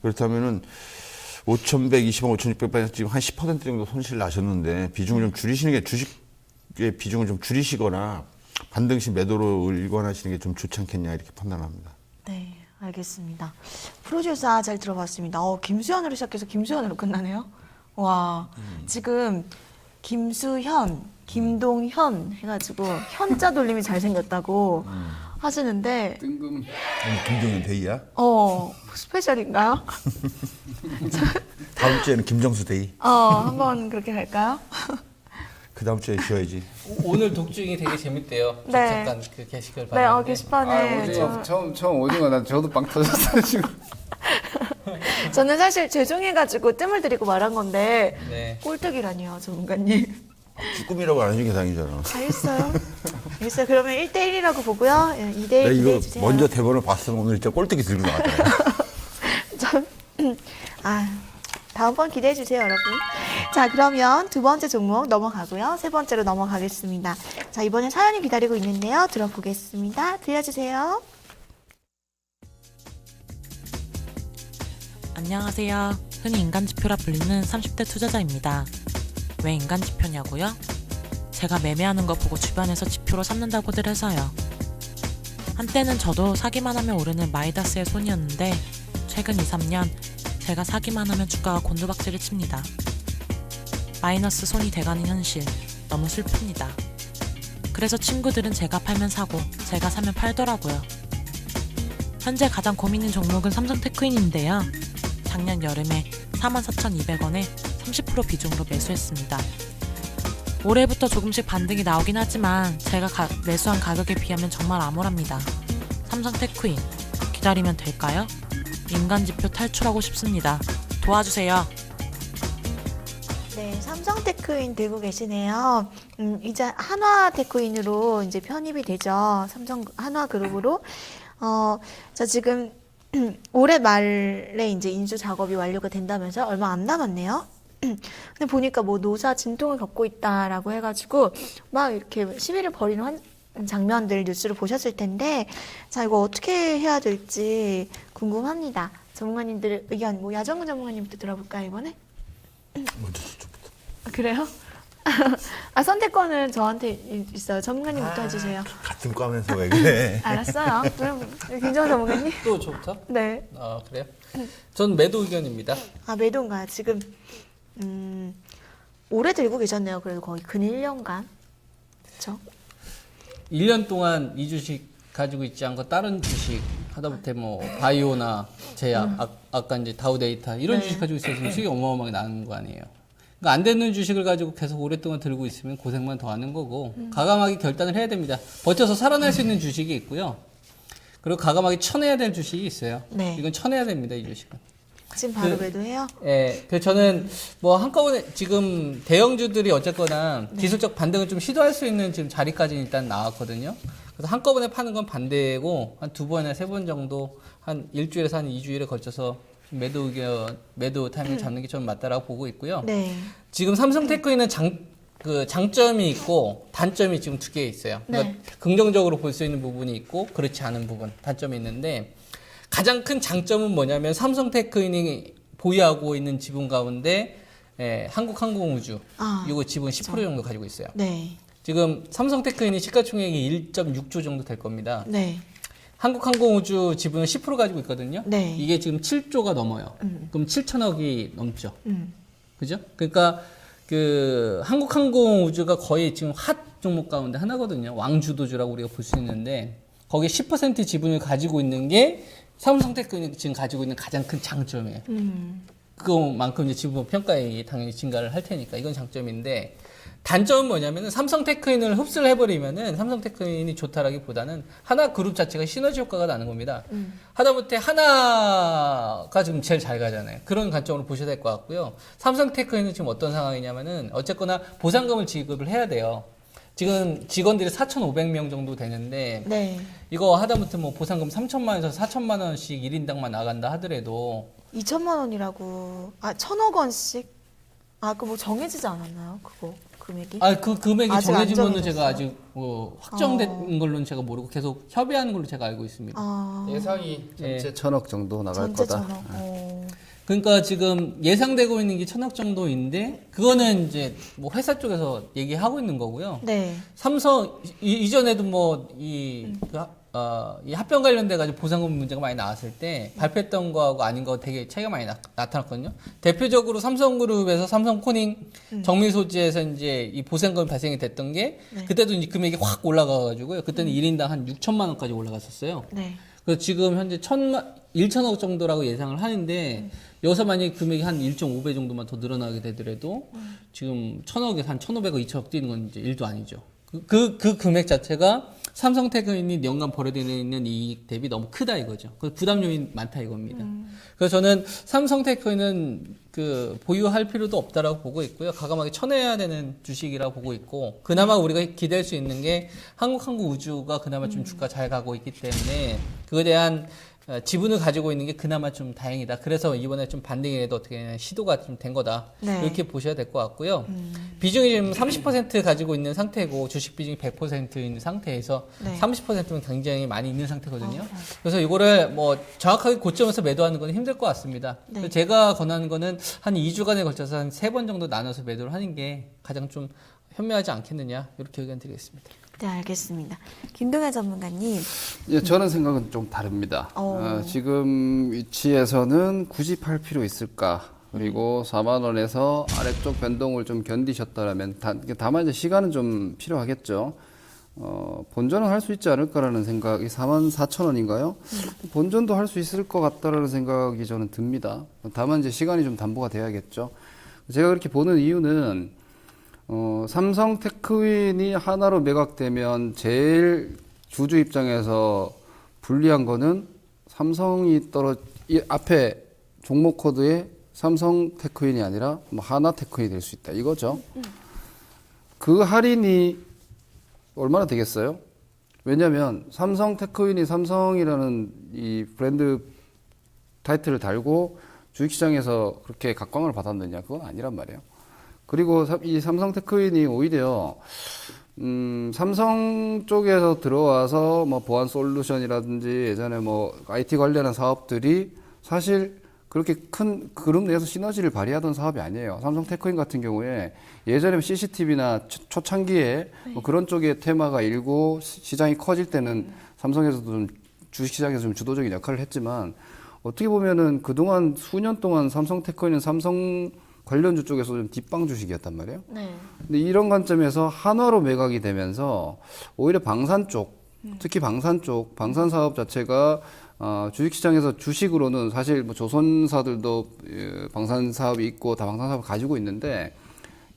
그렇다면은 5,120원, 5,600원 지금 한 10% 정도 손실 나셨는데 비중을 좀 줄이시는 게 주식의 비중을 좀 줄이시거나 반등시 매도로 일관하시는 게 좀 좋지 않겠냐 이렇게 판단합니다. 네, 알겠습니다. 프로듀서 잘 들어봤습니다. 김수현으로 시작해서 김수현으로 끝나네요. 와, 지금 김수현, 김동현 해가지고 현자 돌림이 잘생겼다고 하시는데 뜬금. 김동현 데이야? 스페셜인가요? 다음 주에는 김정수 데이. 한번 그렇게 갈까요? 그 다음 주에 쉬어야지. 오늘 독중이 되게 재밌대요. 네. 잠깐 그 게시글 네, 봤는데. 게시판에 오징어, 처음 오징어 난 저도 빵 터졌어요 지금. 저는 사실 죄송해가지고 뜸을 들이고 말한 건데 네. 꼴뚜기라니요, 전문가님. 쭈꾸미라고 안 해주는 게 다행이잖아. 알겠어요. 알겠어요. 그러면 1대1이라고 보고요. 2대1 내가 이거 기대해주세요. 먼저 대본을 봤으면 오늘 진짜 꼴뚜기 들고 나왔잖아. 다음번 기대해주세요, 여러분. 자, 그러면 두 번째 종목 넘어가고요. 세 번째로 넘어가겠습니다. 자, 이번엔 사연이 기다리고 있는데요. 들어보겠습니다. 들려주세요. 안녕하세요. 흔히 인간지표라 불리는 30대 투자자입니다. 왜 인간지표냐고요? 제가 매매하는 거 보고 주변에서 지표로 삼는다고들 해서요. 한때는 저도 사기만 하면 오르는 마이다스의 손이었는데 최근 2~3년 제가 사기만 하면 주가가 곤두박질을 칩니다. 마이너스 손이 돼가는 현실, 너무 슬픕니다. 그래서 친구들은 제가 팔면 사고 제가 사면 팔더라고요. 현재 가장 고민인 종목은 삼성테크인인데요. 작년 여름에 44,200원에 30% 비중으로 매수했습니다. 올해부터 조금씩 반등이 나오긴 하지만 제가 매수한 가격에 비하면 정말 암울합니다. 삼성테크인 기다리면 될까요? 인간지표 탈출하고 싶습니다. 도와주세요. 네, 삼성테크인 들고 계시네요. 이제 한화테크인으로 이제 편입이 되죠. 삼성 한화그룹으로. 자, 지금 올해 말에 이제 인수 작업이 완료가 된다면서 얼마 안 남았네요. 근데 보니까 뭐 노사 진통을 겪고 있다라고 해가지고 막 이렇게 시위를 벌이는 장면들 뉴스를 보셨을 텐데, 자, 이거 어떻게 해야 될지 궁금합니다. 전문가님들 의견, 뭐 야정근 전문가님부터 들어볼까요, 이번에? 먼저 저쪽부터. 아, 그래요? 아, 선택권은 저한테 있어요. 전문가님부터 해주세요. 같은 과면서 왜 그래? 알았어요. 그럼 김정은 전문가님? 또 저부터? 네. 아, 그래요? 전 매도 의견입니다. 아, 매도인가요? 지금 오래 들고 계셨네요. 그래도 거의 근 1년간. 그렇죠? 1년 동안 이 주식 가지고 있지 않고 다른 주식 하다못해 뭐 바이오나 제약, 아까 이제 다우데이터 이런 네. 주식 가지고 있었으면 수익이 어마어마하게 나는 거 아니에요. 그러니까 안 되는 주식을 가지고 계속 오랫동안 들고 있으면 고생만 더 하는 거고 가감하게 결단을 해야 됩니다. 버텨서 살아날 수 있는 주식이 있고요. 그리고 가감하게 쳐내야 될 주식이 있어요. 네. 이건 쳐내야 됩니다, 이 주식은. 지금 바로 그- 매도해요? 예, 그 저는 뭐 한꺼번에 지금 대형주들이 어쨌거나 기술적 반등을 좀 시도할 수 있는 지금 자리까지는 일단 나왔거든요. 그래서 한꺼번에 파는 건 반대고 한 2번이나 3번 정도 한 일주일에서 한 2주일에 걸쳐서 매도 의견, 매도 타이밍을 잡는 게 좀 맞다라고 보고 있고요. 네. 지금 삼성테크에는 장점이 있고 단점이 지금 2개 있어요. 그러니까 네. 긍정적으로 볼 수 있는 부분이 있고 그렇지 않은 부분, 단점이 있는데 가장 큰 장점은 뭐냐면 삼성테크인이 보유하고 있는 지분 가운데 한국항공우주 아, 이거 지분 10% 정도 가지고 있어요. 네. 지금 삼성테크인이 시가총액이 1.6조 정도 될 겁니다. 네. 한국항공우주 지분은 10% 가지고 있거든요. 네. 이게 지금 7조가 넘어요. 그럼 7천억이 넘죠. 음. 그죠? 그러니까 그 한국항공우주가 거의 지금 핫 종목 가운데 하나거든요. 왕주도주라고 우리가 볼 수 있는데 거기에 10% 지분을 가지고 있는 게 삼성테크인이 지금 가지고 있는 가장 큰 장점이에요. 그거만큼 이제 지분 평가액이 당연히 증가를 할 테니까 이건 장점인데 단점은 뭐냐면은 삼성테크인을 흡수를 해버리면은 삼성테크인이 좋다라기보다는 하나 그룹 자체가 시너지 효과가 나는 겁니다. 하다못해 하나가 지금 제일 잘 가잖아요. 그런 관점으로 보셔야 될 것 같고요. 삼성테크인은 지금 어떤 상황이냐면은 어쨌거나 보상금을 지급을 해야 돼요. 지금 직원들이 4,500명 정도 되는데 네. 이거 하다못해 뭐 보상금 3천만 원에서 4천만 원씩 1인당만 나간다 하더라도 2천만 원이라고. 아, 1,000억 원씩? 아, 그 뭐 정해지지 않았나요? 그거 금액이? 그 금액이 아직 안 정해진 거는 정해졌어요? 제가 아직 확정된 걸로는 제가 모르고 계속 협의하는 걸로 제가 알고 있습니다. 아, 예상이 예. 전체 1,000억 정도 나갈 전체 거다. 1,000억. 어. 그러니까 지금 예상되고 있는 게 1,000억 정도인데 그거는 이제 뭐 회사 쪽에서 얘기하고 있는 거고요. 네. 삼성 이전에도 뭐 이 합병 관련돼 가지고 보상금 문제가 많이 나왔을 때 발표했던 거하고 아닌 거 되게 차이가 많이 나타났거든요. 대표적으로 삼성그룹에서 삼성코닝 정밀소재에서 이제 이 보상금 발생이 됐던 게 네. 그때도 이제 금액이 확 올라가 가지고요. 그때는 1인당 한 6천만 원까지 올라갔었어요. 네. 그래서 지금 현재 1,000억 정도라고 예상을 하는데 여기서 만약에 금액이 한 1.5배 정도만 더 늘어나게 되더라도 지금 1,000억에서 한 1,500억, 2,000억 뛰는 건 이제 일도 아니죠. 그 금액 자체가 삼성테크인이 연간 벌어들이는 이익 대비 너무 크다 이거죠. 그 부담 요인 많다 이겁니다. 그래서 저는 삼성테크인은 그 보유할 필요도 없다라고 보고 있고요. 과감하게 쳐내야 되는 주식이라고 보고 있고 그나마 우리가 기대할 수 있는 게 한국항공우주가 그나마 좀 주가 잘 가고 있기 때문에 그거에 대한 지분을 가지고 있는 게 그나마 좀 다행이다. 그래서 이번에 좀 반등이라도 어떻게 시도가 좀 된 거다. 네. 이렇게 보셔야 될 것 같고요. 비중이 지금 30% 가지고 있는 상태고 주식 비중이 100%인 상태에서 네. 30%는 굉장히 많이 있는 상태거든요. 그래서 이거를 뭐 정확하게 고점에서 매도하는 건 힘들 것 같습니다. 네. 그래서 제가 권하는 거는 한 2주간에 걸쳐서 한 3번 정도 나눠서 매도를 하는 게 가장 좀 현명하지 않겠느냐 이렇게 의견 드리겠습니다. 네, 알겠습니다. 김동현 전문가님. 예, 저는 생각은 좀 다릅니다. 지금 위치에서는 굳이 팔 필요 있을까? 그리고 4만 원에서 아래쪽 변동을 좀 견디셨다라면 다만 이제 시간은 좀 필요하겠죠. 본전은 할 수 있지 않을까라는 생각이 4만 4천 원인가요? 본전도 할 수 있을 것 같다라는 생각이 저는 듭니다. 다만 이제 시간이 좀 담보가 돼야겠죠. 제가 그렇게 보는 이유는 삼성테크윈이 하나로 매각되면 제일 주주 입장에서 불리한 거는 삼성이 이 앞에 종목 코드에 삼성테크윈이 아니라 뭐 하나테크윈이 될 수 있다 이거죠. 그 할인이 얼마나 되겠어요? 왜냐하면 삼성테크윈이 삼성이라는 이 브랜드 타이틀을 달고 주식시장에서 그렇게 각광을 받았느냐 그건 아니란 말이에요. 그리고 이 삼성테크윈이 오히려 삼성 쪽에서 들어와서 뭐 보안 솔루션이라든지 예전에 뭐 IT 관련한 사업들이 사실 그렇게 큰 그룹 내에서 시너지를 발휘하던 사업이 아니에요. 삼성 테크인 같은 경우에 예전에 CCTV나 초창기에 뭐 그런 쪽의 테마가 일고 시장이 커질 때는 삼성에서도 좀 주식시장에서 좀 주도적인 역할을 했지만 어떻게 보면은 그동안 수년 동안 삼성 테크인은 삼성 관련주 쪽에서 좀 뒷방 주식이었단 말이에요. 네. 근데 이런 관점에서 한화로 매각이 되면서 오히려 방산 쪽, 특히 방산 쪽, 방산 사업 자체가 주식시장에서 주식으로는 사실 뭐 조선사들도 방산 사업이 있고 다 방산 사업을 가지고 있는데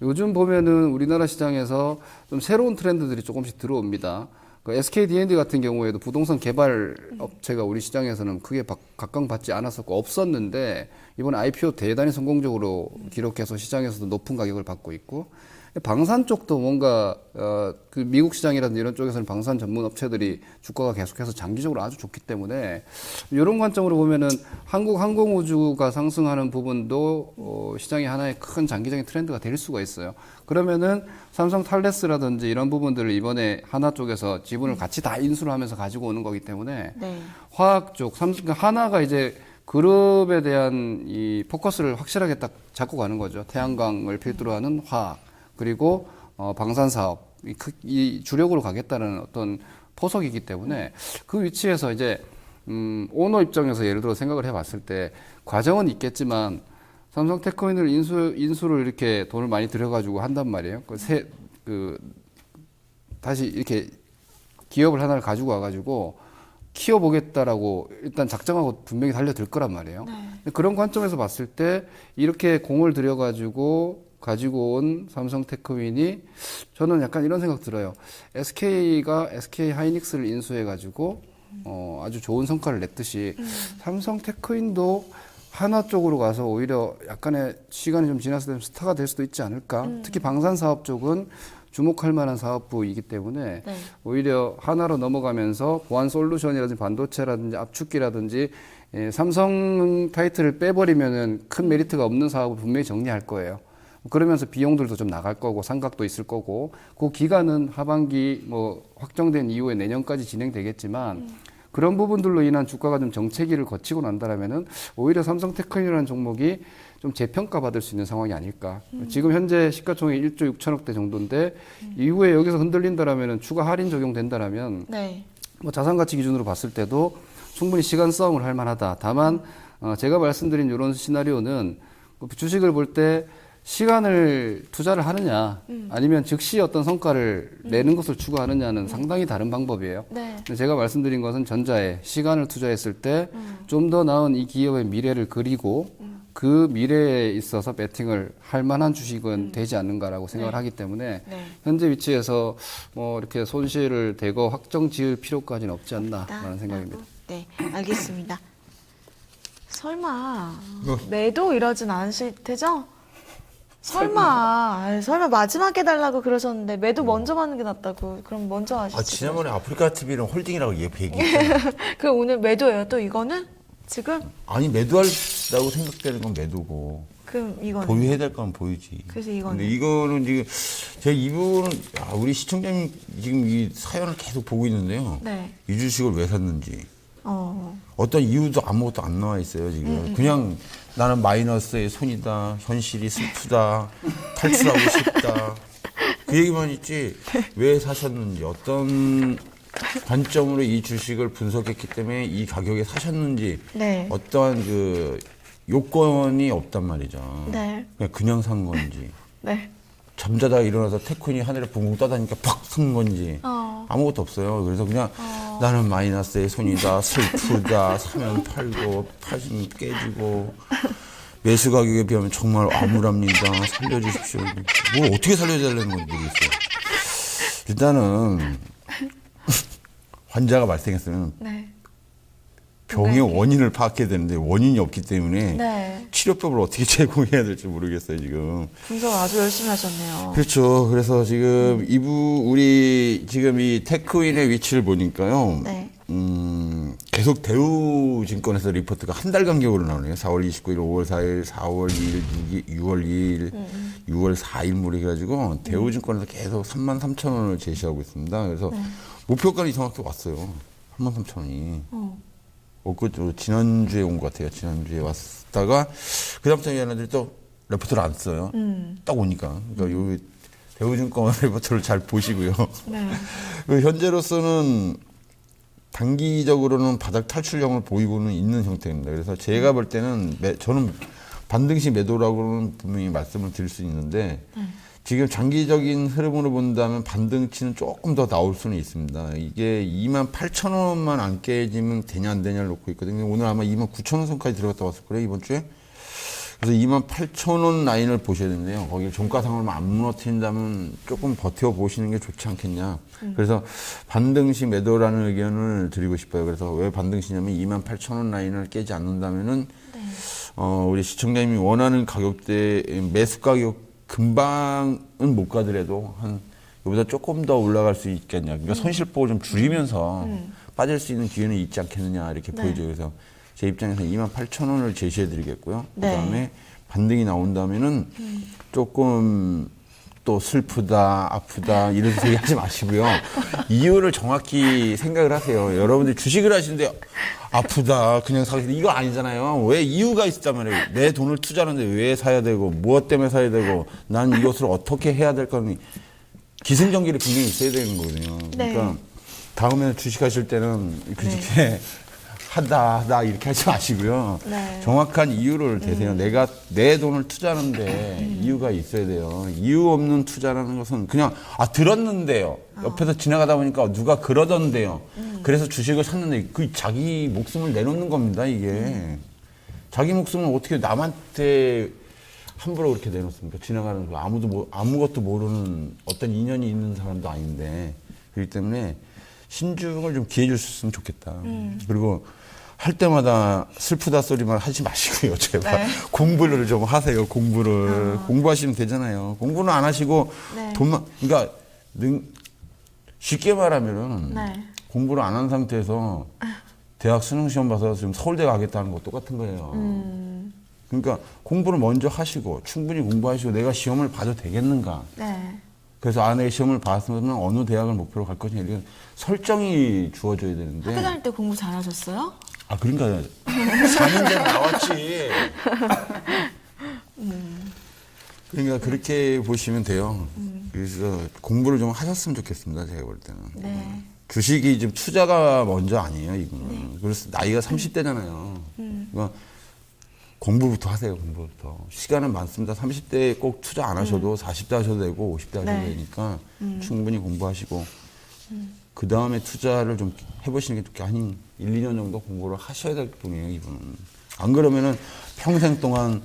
요즘 보면은 우리나라 시장에서 좀 새로운 트렌드들이 조금씩 들어옵니다. 그 SKD&D 같은 경우에도 부동산 개발 업체가 우리 시장에서는 크게 각광받지 않았었고 없었는데 이번 IPO 대단히 성공적으로 기록해서 시장에서도 높은 가격을 받고 있고 방산 쪽도 뭔가 그 미국 시장이라든지 이런 쪽에서는 방산 전문 업체들이 주가가 계속해서 장기적으로 아주 좋기 때문에 이런 관점으로 보면은 한국 항공우주가 상승하는 부분도 시장의 하나의 큰 장기적인 트렌드가 될 수가 있어요. 그러면은 삼성 탈레스라든지 이런 부분들을 이번에 하나 쪽에서 지분을 같이 다 인수를 하면서 가지고 오는 거기 때문에 네. 화학 쪽, 그러니까 하나가 이제 그룹에 대한 이 포커스를 확실하게 딱 잡고 가는 거죠. 태양광을 필두로 하는 화학. 그리고 방산 사업 이 주력으로 가겠다는 어떤 포석이기 때문에 그 위치에서 이제 오너 입장에서 예를 들어 생각을 해봤을 때 과정은 있겠지만 삼성 테크인을 인수를 이렇게 돈을 많이 들여가지고 한단 말이에요. 다시 이렇게 기업을 하나를 가지고 와가지고 키워보겠다라고 일단 작정하고 분명히 달려들 거란 말이에요. 근데 그런 관점에서 봤을 때 이렇게 공을 들여가지고 가지고 온 삼성 테크윈이 저는 약간 이런 생각 들어요. SK가 SK 하이닉스를 인수해가지고 아주 좋은 성과를 냈듯이 삼성 테크윈도 하나 쪽으로 가서 오히려 약간의 시간이 좀 지났을 때 스타가 될 수도 있지 않을까. 특히 방산 사업 쪽은 주목할 만한 사업부이기 때문에 네. 오히려 하나로 넘어가면서 보안 솔루션이라든지 반도체라든지 압축기라든지 삼성 타이틀을 빼버리면은 큰 메리트가 없는 사업을 분명히 정리할 거예요. 그러면서 비용들도 좀 나갈 거고 상각도 있을 거고 그 기간은 하반기 뭐 확정된 이후에 내년까지 진행되겠지만 그런 부분들로 인한 주가가 좀 정체기를 거치고 난다라면은 오히려 삼성테크인이라는 종목이 좀 재평가 받을 수 있는 상황이 아닐까. 지금 현재 시가총액 1조 6천억대 정도인데 이후에 여기서 흔들린다라면은 추가 할인 적용된다라면 네. 뭐 자산가치 기준으로 봤을 때도 충분히 시간 싸움을 할 만하다. 다만 제가 말씀드린 이런 시나리오는 주식을 볼 때 시간을 투자를 하느냐 아니면 즉시 어떤 성과를 내는 것을 추구하느냐는 상당히 다른 방법이에요. 네. 근데 제가 말씀드린 것은 전자에 시간을 투자했을 때 좀 더 나은 이 기업의 미래를 그리고 그 미래에 있어서 배팅을 할 만한 주식은 되지 않는가라고 생각을 네. 하기 때문에 네. 현재 위치에서 뭐 이렇게 손실을 대거 확정 지을 필요까지는 없지 않나라는 생각입니다. 네, 알겠습니다. 설마 매도 이러진 않으실 테죠? 설마 마지막에 달라고 그러셨는데 매도 먼저 받는 게 낫다고. 그럼 먼저 하시죠. 지난번에 아프리카 TV는 홀딩이라고 얘기했잖아요. 그럼 오늘 매도예요? 또 이거는 지금? 아니 매도한다고 생각되는 건 매도고 그럼 이거는? 보유해야 될 건 보유지. 그래서 이거는? 근데 이거는 지금 제가 이 부분은 우리 시청자님 지금 이 사연을 계속 보고 있는데요. 네. 이 주식을 왜 샀는지 어. 어떤 이유도 아무것도 안 나와 있어요 지금. 그냥 나는 마이너스의 손이다, 현실이 슬프다, 탈출하고 싶다 그 얘기만 있지 왜 사셨는지 어떤 관점으로 이 주식을 분석했기 때문에 이 가격에 사셨는지 네. 어떠한 그 요건이 없단 말이죠. 네. 그냥 산 건지 네. 잠자다가 일어나서 태쿤이 하늘에 붕붕 떠다니까 팍 쓴 건지 아무것도 없어요. 그래서 그냥 나는 마이너스의 손이다, 슬프다, 사면 팔고 팔면 깨지고 매수 가격에 비하면 정말 암울합니다. 살려주십시오. 뭘 어떻게 살려달라는 건지 모르겠어요. 일단은 환자가 발생했으면 네. 병의 원인을 파악해야 되는데 원인이 없기 때문에 네. 치료법을 어떻게 제공해야 될지 모르겠어요 지금. 분석을 아주 열심히 하셨네요. 그렇죠. 그래서 지금 우리 지금 이 테크윈의 위치를 보니까요. 네. 계속 대우증권에서 리포트가 한 달 간격으로 나오네요. 4월 29일, 5월 4일, 4월 2일, 6월 2일, 6월 4일물이 그래가지고 대우증권에서 계속 33,000원을 제시하고 있습니다. 그래서 목표가는 이상하게 왔어요. 33,000원이. 그 지난주에 온 것 같아요. 지난주에 왔다가 그다음부터 얘네들이 또 레포트를 안 써요. 딱 오니까. 그러니까 요 대우증권 레포트를 잘 보시고요. 네. 그 현재로서는 단기적으로는 바닥 탈출형을 보이고는 있는 형태입니다. 그래서 제가 볼 때는 저는 반등시 매도라고는 분명히 말씀을 드릴 수 있는데 지금 장기적인 흐름으로 본다면 반등치는 조금 더 나올 수는 있습니다. 이게 28,000원만 안 깨지면 되냐 안 되냐를 놓고 있거든요. 오늘 아마 29,000원 선까지 들어갔다 왔을 거예요, 이번 주에. 그래서 28,000원 라인을 보셔야 되는데요. 거기를 종가상으로만 안 무너뜨린다면 조금 버텨보시는 게 좋지 않겠냐. 그래서 반등시 매도라는 의견을 드리고 싶어요. 그래서 왜 반등시냐면 28,000원 라인을 깨지 않는다면은 우리 시청자님이 원하는 가격대 매수 가격 금방은 못 가더라도 한 여기보다 조금 더 올라갈 수 있겠냐. 그러니까 손실폭을 좀 줄이면서 빠질 수 있는 기회는 있지 않겠느냐 이렇게 보이죠. 그래서 제 입장에서 28,000원을 제시해 드리겠고요. 네. 그다음에 반등이 나온다면은 조금 또 슬프다, 아프다 이런 소리 하지 마시고요. 이유를 정확히 생각을 하세요. 여러분들이 주식을 하시는데 아프다, 그냥 사기 이거 아니잖아요. 왜 이유가 있다면 내 돈을 투자하는데 왜 사야 되고 무엇 때문에 사야 되고 난 이것을 어떻게 해야 될 거니 기승전결이 분명히 있어야 되는 거거든요. 그러니까 다음에 주식하실 때는 그렇게 하다 이렇게 하지 마시고요. 네. 정확한 이유를 대세요. 내가 내 돈을 투자하는데 이유가 있어야 돼요. 이유 없는 투자라는 것은 그냥 들었는데요. 옆에서 지나가다 보니까 누가 그러던데요. 그래서 주식을 샀는데 그 자기 목숨을 내놓는 겁니다. 이게 자기 목숨을 어떻게 남한테 함부로 그렇게 내놓습니까? 지나가는 거 아무것도 모르는 어떤 인연이 있는 사람도 아닌데 그렇기 때문에 신중을 좀 기해 주셨으면 좋겠다. 그리고 할 때마다 슬프다 소리만 하지 마시고요, 제발. 공부를 좀 하세요, 공부를. 공부하시면 되잖아요. 공부는 안 하시고 돈만, 그러니까 쉽게 말하면은 공부를 안 한 상태에서 대학 수능 시험 봐서 지금 서울대 가겠다는 거 똑같은 거예요. 그러니까 공부를 먼저 하시고 충분히 공부하시고 내가 시험을 봐도 되겠는가. 그래서 아내 시험을 봤으면 어느 대학을 목표로 갈 것이냐 이런 설정이 주어져야 되는데. 학교 다닐 때 공부 잘하셨어요? 그러니까 4년 전에 나왔지. 그러니까 그렇게 보시면 돼요. 그래서 공부를 좀 하셨으면 좋겠습니다. 제가 볼 때는. 주식이 지금 투자가 먼저 아니에요. 이거는. 그래서 나이가 30대잖아요. 그러니까 공부부터 하세요. 공부부터. 시간은 많습니다. 30대에 꼭 투자 안 하셔도 40대 하셔도 되고 50대 하셔도 되니까 충분히 공부하시고 그 다음에 투자를 좀 해보시는 게 한 1, 2년 정도 공부를 하셔야 될 분이에요. 이분은. 안 그러면은 평생 동안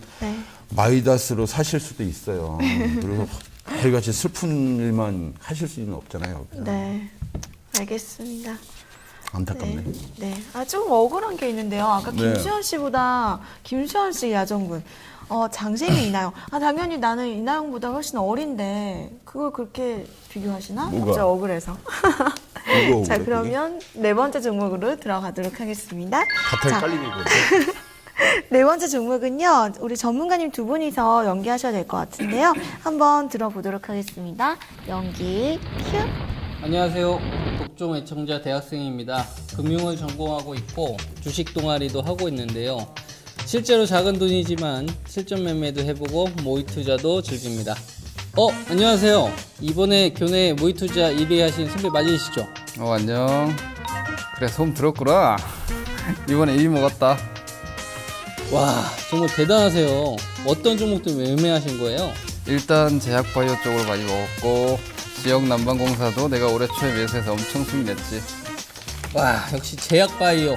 마이다스로 사실 수도 있어요. 그래서 매일같이 슬픈 일만 하실 수는 없잖아요. 네. 알겠습니다. 안타깝네. 네. 좀 억울한 게 있는데요. 아까 김수현 씨보다 김수현 씨 야정군. 장생이 이나영. 당연히 나는 이나영보다 훨씬 어린데 그걸 그렇게 비교하시나? 뭐가? 갑자기 억울해서. 이거 자, 그러면 네 번째 종목으로 들어가도록 하겠습니다. 가탈 자, 깔리는 거죠. 네 번째 종목은요. 우리 전문가님 두 분이서 연기하셔야 될 것 같은데요. 한번 들어보도록 하겠습니다. 연기 큐. 안녕하세요. 독종 애청자 대학생입니다. 금융을 전공하고 있고 주식 동아리도 하고 있는데요. 실제로 작은 돈이지만 실전 매매도 해보고 모의 투자도 즐깁니다. 안녕하세요. 이번에 교내 모의 투자 1위 하신 선배 맞으시죠? 안녕. 그래, 소문 들었구나. 이번에 1위 먹었다. 와, 정말 대단하세요. 어떤 종목들 매매하신 거예요? 일단 제약바이오 쪽으로 많이 먹었고 지역 난방공사도 내가 올해 초에 매수해서 엄청 수익 냈지. 와, 역시 제약바이오.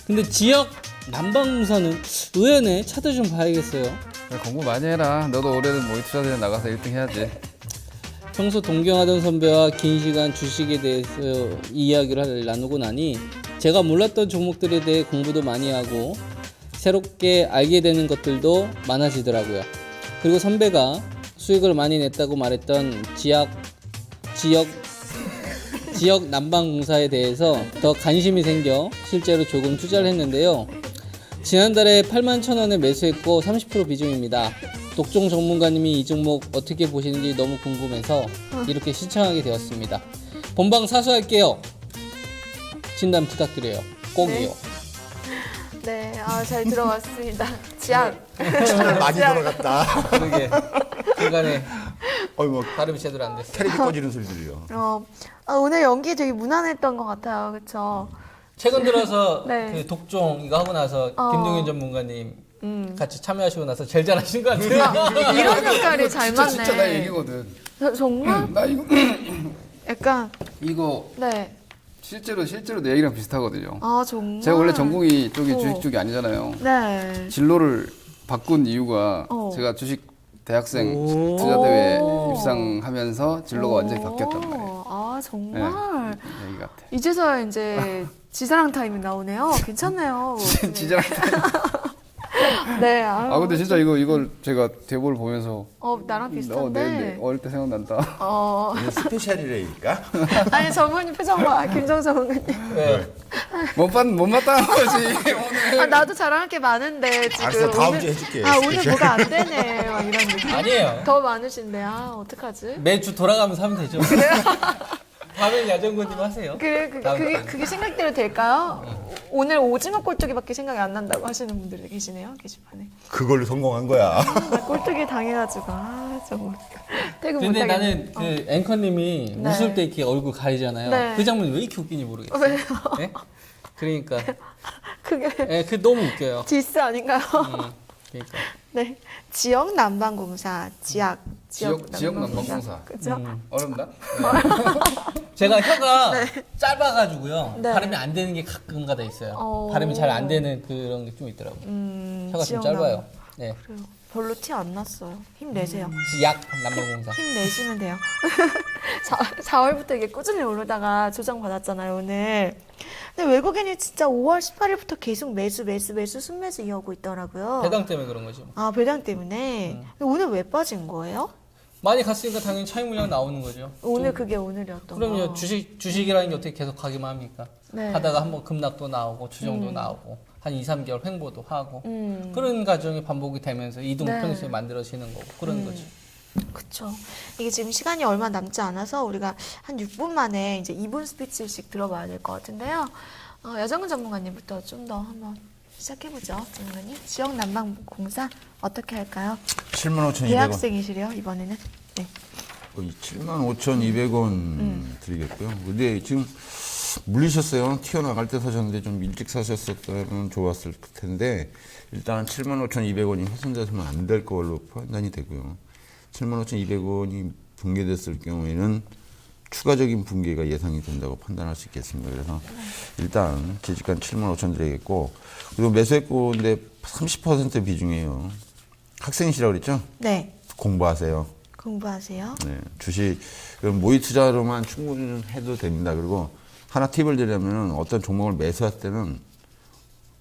근데 지역 난방공사는 의외네. 차트 좀 봐야겠어요. 그래, 공부 많이 해라. 너도 올해는 모의 투자대회 나가서 1등 해야지. 평소 동경하던 선배와 긴 시간 주식에 대해서 이야기를 나누고 나니 제가 몰랐던 종목들에 대해 공부도 많이 하고 새롭게 알게 되는 것들도 많아지더라고요. 그리고 선배가 수익을 많이 냈다고 말했던 지역 난방공사에 대해서 더 관심이 생겨 실제로 조금 투자를 했는데요. 지난달에 81,000원에 매수했고 30% 비중입니다. 독종 전문가님이 이 종목 어떻게 보시는지 너무 궁금해서 이렇게 신청하게 되었습니다. 본방 사수할게요. 진단 부탁드려요. 꼭이요. 네, 잘 들어왔습니다. 지약. 차를 많이 들어갔다. 그러게 중간에 뭐 발음이 제대로 안 됐어요. 테레비 꺼지는 소리 들려. 오늘 연기 되게 무난했던 것 같아요. 그렇죠? 최근 들어서 네. 그 독종 이거 하고 나서 김동현 전문가님 같이 참여하시고 나서 제일 잘하신 것 같아요. 이런 역할이 잘 맞네. 진짜 나 얘기거든. 정말? 나 이거 약간 이거 네. 실제로 내 얘기랑 비슷하거든요. 정말. 제가 원래 전공이 쪽이 주식 쪽이 아니잖아요. 네. 진로를 바꾼 이유가 제가 주식 대학생 투자대회 입상하면서 진로가 완전히 바뀌었단 말이에요. 정말. 네, 얘기 같아. 이제서야 이제 지사랑 타임이 나오네요. 괜찮네요. 진짜. 네. 근데 진짜 이걸 제가 대본을 보면서 나랑 비슷한데. 네, 어릴 때 생각난다. 이게 스페셜이라니까. 아니 전문님 표정 봐. 김정서 전문님. 네. 못 맞다는 거지 오늘. 나도 자랑할 게 많은데 지금. 알았어, 다음 오늘, 주에 해줄게. 오늘 뭐가 안 되네. 막 이런 느낌. 아니에요. 더 많으신데 어떡하지? 매주 돌아가면서 하면 되죠. 다음엔 야전군님 하세요. 그게 생각대로 될까요? 오늘 오징어 꼴뚜기밖에 생각이 안 난다고 하시는 분들이 계시네요 게시판에. 그걸로 성공한 거야. 나 꼴뚜기 당해가지고 정말 퇴근 근데 못하겠네. 나는 그 앵커님이 네. 웃을 때 이렇게 얼굴 가리잖아요. 네. 그 장면이 왜 이렇게 웃긴지 모르겠어요. 왜요? 네? 그러니까 그게 그 너무 웃겨요. 디스 아닌가요? 그러니까. 네, 지역 난방공사 지역 난방공사. 그죠? 어렵나? 제가 혀가 짧아가지고요. 네. 발음이 안 되는 게 가끔가다 있어요. 어. 발음이 잘 안 되는 그런 게 좀 있더라고요. 혀가 좀 지역 짧아요. 네. 그래요. 별로 티 안 났어요. 힘내세요. 약 난방공사. 힘내시면 돼요. 4월부터 이게 꾸준히 오르다가 조정받았잖아요, 오늘. 근데 외국인이 진짜 5월 18일부터 계속 매수 순매수 이어오고 있더라고요. 배당 때문에 그런 거죠. 배당 때문에. 근데 오늘 왜 빠진 거예요? 많이 갔으니까 당연히 차익 물량 나오는 거죠. 오늘 그게 오늘이었던 그럼요. 거. 주식이라는 게 어떻게 계속 가기만 합니까? 네. 하다가 한번 급락도 나오고 추정도 나오고 한 2, 3개월 횡보도 하고 그런 과정이 반복이 되면서 이동 네. 평수이 만들어지는 거고 그런 거죠. 그쵸. 이게 지금 시간이 얼마 남지 않아서 우리가 한 6분 만에 이제 2분 스피치씩 들어봐야 될 것 같은데요. 여정근 전문가님부터 좀 더 한번 시작해보죠. 전문가님. 지역 난방공사 어떻게 할까요? 75,200원. 대학생이시래요, 이번에는. 네. 75,200원 드리겠고요. 근데 지금 물리셨어요. 튀어나갈 때 사셨는데 좀 일찍 사셨었다면 좋았을 텐데 일단 75,200원이 훼손돼서는 안 될 걸로 판단이 되고요. 75,200원이 붕괴됐을 경우에는 추가적인 붕괴가 예상이 된다고 판단할 수 있겠습니다. 그래서 일단 재직한 75,000원 드리겠고 그리고 매수했고인데 30% 비중이에요. 학생이시라고 그랬죠? 네. 공부하세요. 공부하세요. 네, 주식 모의 투자로만 충분히 해도 됩니다. 그리고 하나 팁을 드리자면 어떤 종목을 매수할 때는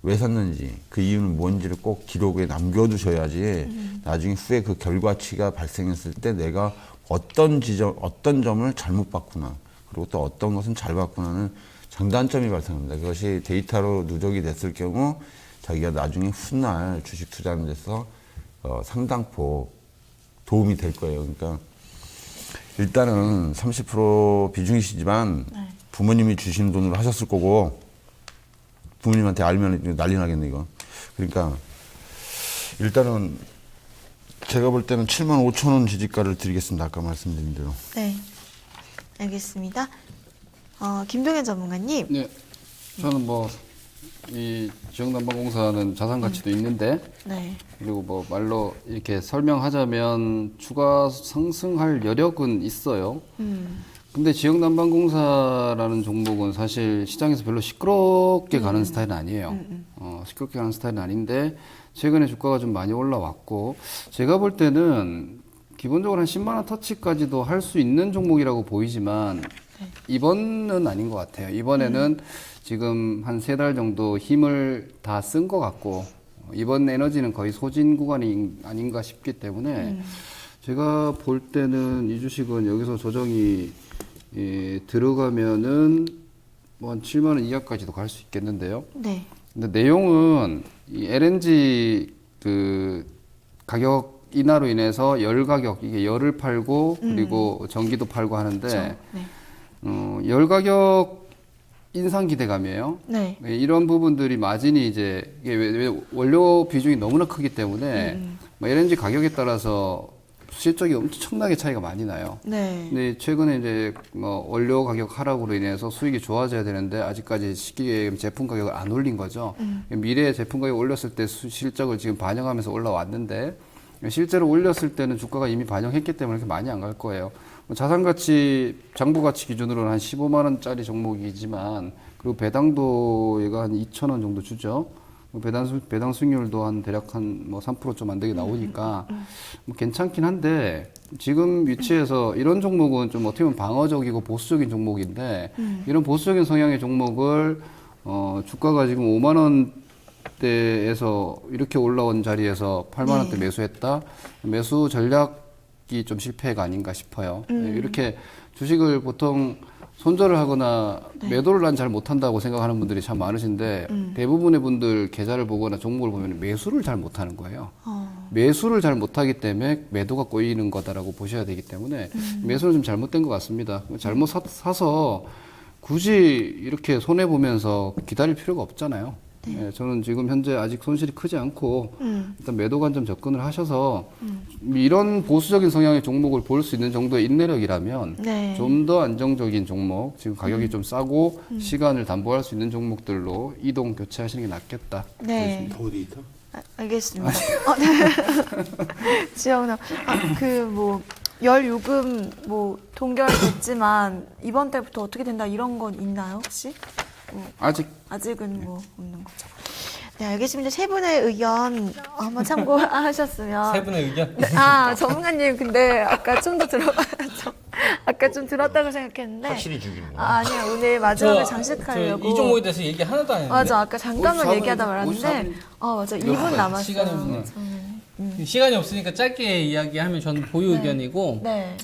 왜 샀는지 그 이유는 뭔지를 꼭 기록에 남겨두셔야지 나중에 후에 그 결과치가 발생했을 때 내가 어떤 점을 잘못 봤구나 그리고 또 어떤 것은 잘 봤구나는 장단점이 발생합니다. 그것이 데이터로 누적이 됐을 경우 자기가 나중에 훗날 주식 투자하는 데서 상당폭 도움이 될 거예요. 그러니까 일단은 30% 비중이시지만 부모님이 주신 돈으로 하셨을 거고 부모님한테 알면 난리 나겠네 이거. 그러니까 일단은 제가 볼 때는 75,000원 지지가를 드리겠습니다. 아까 말씀드린 대로. 네. 알겠습니다. 김동현 전문가님. 네, 저는 이 지역난방공사는 자산 가치도 있는데 네. 그리고 말로 이렇게 설명하자면 추가 상승할 여력은 있어요. 근데 지역난방공사라는 종목은 사실 시장에서 별로 시끄럽게 가는 스타일은 아니에요. 시끄럽게 가는 스타일은 아닌데 최근에 주가가 좀 많이 올라왔고 제가 볼 때는 기본적으로 한 10만 원 터치까지도 할 수 있는 종목이라고 보이지만 이번은 아닌 것 같아요. 이번에는 지금 한 3달 정도 힘을 다 쓴 것 같고 이번 에너지는 거의 소진 구간이 아닌가 싶기 때문에 제가 볼 때는 이 주식은 여기서 조정이 들어가면은 한 7만 원 이하까지도 갈 수 있겠는데요. 네. 근데 내용은 이 LNG 가격 인하로 인해서 열 가격, 이게 열을 팔고 그리고 전기도 팔고 하는데 네. 열 가격 인상 기대감이에요. 네. 이런 부분들이 마진이 이제 이게 왜 원료 비중이 너무나 크기 때문에 뭐 LNG 가격에 따라서 실적이 엄청나게 차이가 많이 나요. 네. 근데 최근에 이제 뭐 원료 가격 하락으로 인해서 수익이 좋아져야 되는데 아직까지 시기에 제품 가격을 안 올린 거죠. 미래에 제품 가격 올렸을 때 실적을 지금 반영하면서 올라왔는데 실제로 올렸을 때는 주가가 이미 반영했기 때문에 그렇게 많이 안 갈 거예요. 자산가치, 장부가치 기준으로는 한 15만 원짜리 종목이지만 그리고 배당도 얘가 한 2천 원 정도 주죠. 배당 수익률도 한 대략 한 뭐 3% 좀 안 되게 나오니까 뭐 괜찮긴 한데 지금 위치에서 이런 종목은 좀 어떻게 보면 방어적이고 보수적인 종목인데 이런 보수적인 성향의 종목을 주가가 지금 5만 원대에서 이렇게 올라온 자리에서 8만 원대 매수했다. 매수 전략이 좀 실패가 아닌가 싶어요. 이렇게 주식을 보통 손절을 하거나 매도를 난 잘 못한다고 생각하는 분들이 참 많으신데 대부분의 분들 계좌를 보거나 종목을 보면 매수를 잘 못하는 거예요. 매수를 잘 못하기 때문에 매도가 꼬이는 거다라고 보셔야 되기 때문에 매수는 좀 잘못된 것 같습니다. 잘못 사서 굳이 이렇게 손해보면서 기다릴 필요가 없잖아요. 네, 저는 지금 현재 아직 손실이 크지 않고 일단 매도 관점 접근을 하셔서 이런 보수적인 성향의 종목을 볼 수 있는 정도의 인내력이라면 네. 좀 더 안정적인 종목, 지금 가격이 좀 싸고 시간을 담보할 수 있는 종목들로 이동 교체하시는 게 낫겠다. 네. 더 데이터? 알겠습니다. 네. 지영남, 뭐, 열 요금 뭐 동결됐지만 이번 달부터 어떻게 된다 이런 건 있나요 혹시? 아직은 뭐 없는 거죠. 네, 알겠습니다. 세 분의 의견 한번 참고하셨으면. 세 분의 의견? 네, 전문가님 근데 아까 좀 더 아까 좀 들었다고 생각했는데. 확실히 죽이는 거야. 아니야, 오늘 마지막에 장식하려고. 이 종목에 대해서 얘기 하나도 안 했는데. 맞아, 아까 잠깐만 54분, 얘기하다 말았는데. 맞아, 2분 남았어요. 시간이 없네. 시간이 없으니까 짧게 이야기하면 저는 보유 의견이고 네.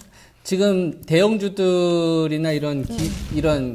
지금 대형주들이나 이런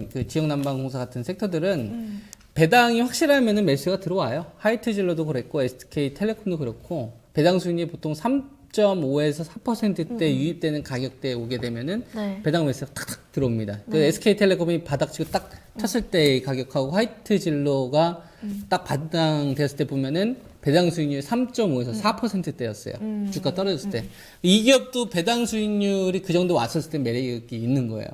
그 지역난방공사 같은 섹터들은 배당이 확실하면은 매수가 들어와요. 하이트질러도 그랬고 SK텔레콤도 그렇고 배당 수익률이 보통 3.5에서 4%대 유입되는 가격대에 오게 되면은 네. 배당 매수가 탁탁 들어옵니다. 그 SK텔레콤이 바닥치고 딱 쳤을 때의 가격하고 화이트질러가 딱 바닥됐을 때 보면은 배당 수익률이 3.5에서 4%대였어요. 주가 떨어졌을 때. 이 기업도 배당 수익률이 그 정도 왔었을 때 매력이 있는 거예요.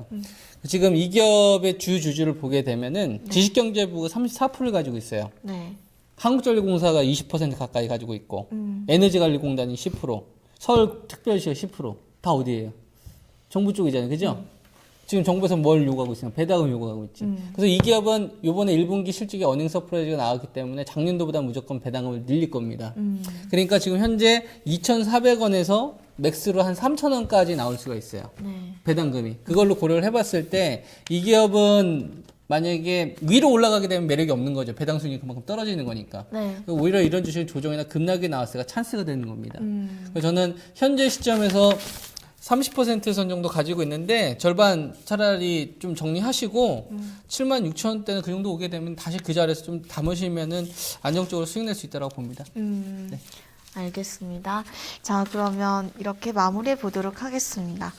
지금 이 기업의 주주를 보게 되면은 지식경제부가 34%를 가지고 있어요. 네. 한국전력공사가 20% 가까이 가지고 있고, 에너지관리공단이 10%, 서울특별시가 10%. 다 어디예요? 정부 쪽이잖아요. 그죠? 지금 정부에서 뭘 요구하고 있어요? 배당을 요구하고 있지. 그래서 이 기업은 이번에 1분기 실적에 어닝 서프라이즈가 나왔기 때문에 작년도보다 무조건 배당을 늘릴 겁니다. 그러니까 지금 현재 2,400원에서 맥스로 한 3,000원까지 나올 수가 있어요. 네. 배당금이. 그걸로 고려를 해봤을 때 이 기업은 만약에 위로 올라가게 되면 매력이 없는 거죠. 배당 수익이 그만큼 떨어지는 거니까. 네. 오히려 이런 주식 조정이나 급락이 나왔을 때가 찬스가 되는 겁니다. 그래서 저는 현재 시점에서 30% 정도 가지고 있는데 절반 차라리 좀 정리하시고 76,000원대는 그 정도 오게 되면 다시 그 자리에서 좀 담으시면은 안정적으로 수익 낼 수 있다고 봅니다. 네. 알겠습니다. 자, 그러면 이렇게 마무리해 보도록 하겠습니다.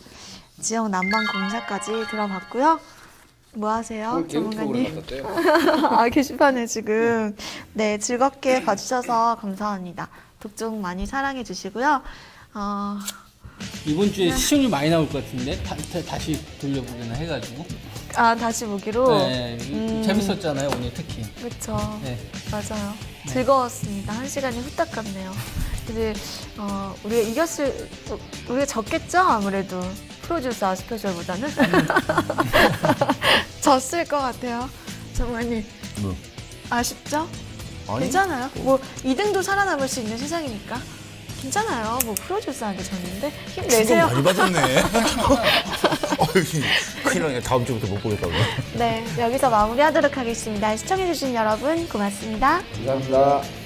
지역 난방공사까지 들어봤고요. 뭐 하세요, 전문가님? 게시판에 지금 네 즐겁게 봐주셔서 감사합니다. 독종 많이 사랑해 주시고요. 이번 주에 시청률 많이 나올 것 같은데 다시 돌려보거나 해가지고. 다시 보기로. 네, 재밌었잖아요 오늘 특히. 그렇죠. 네. 맞아요. 즐거웠습니다. 한 시간이 후딱 갔네요. 근데 우리가 우리가 졌겠죠? 아무래도 프로듀서 스페셜보다는 졌을 것 같아요. 정말님. 뭐? 아쉽죠? 아니, 괜찮아요. 뭐 2등도 살아남을 수 있는 세상이니까. 괜찮아요. 뭐 프로듀서한테 졌는데 힘내세요. 많이 받았네. 큰일 나네. 다음 주부터 못 보겠다고. 네, 여기서 마무리하도록 하겠습니다. 시청해주신 여러분 고맙습니다. 감사합니다.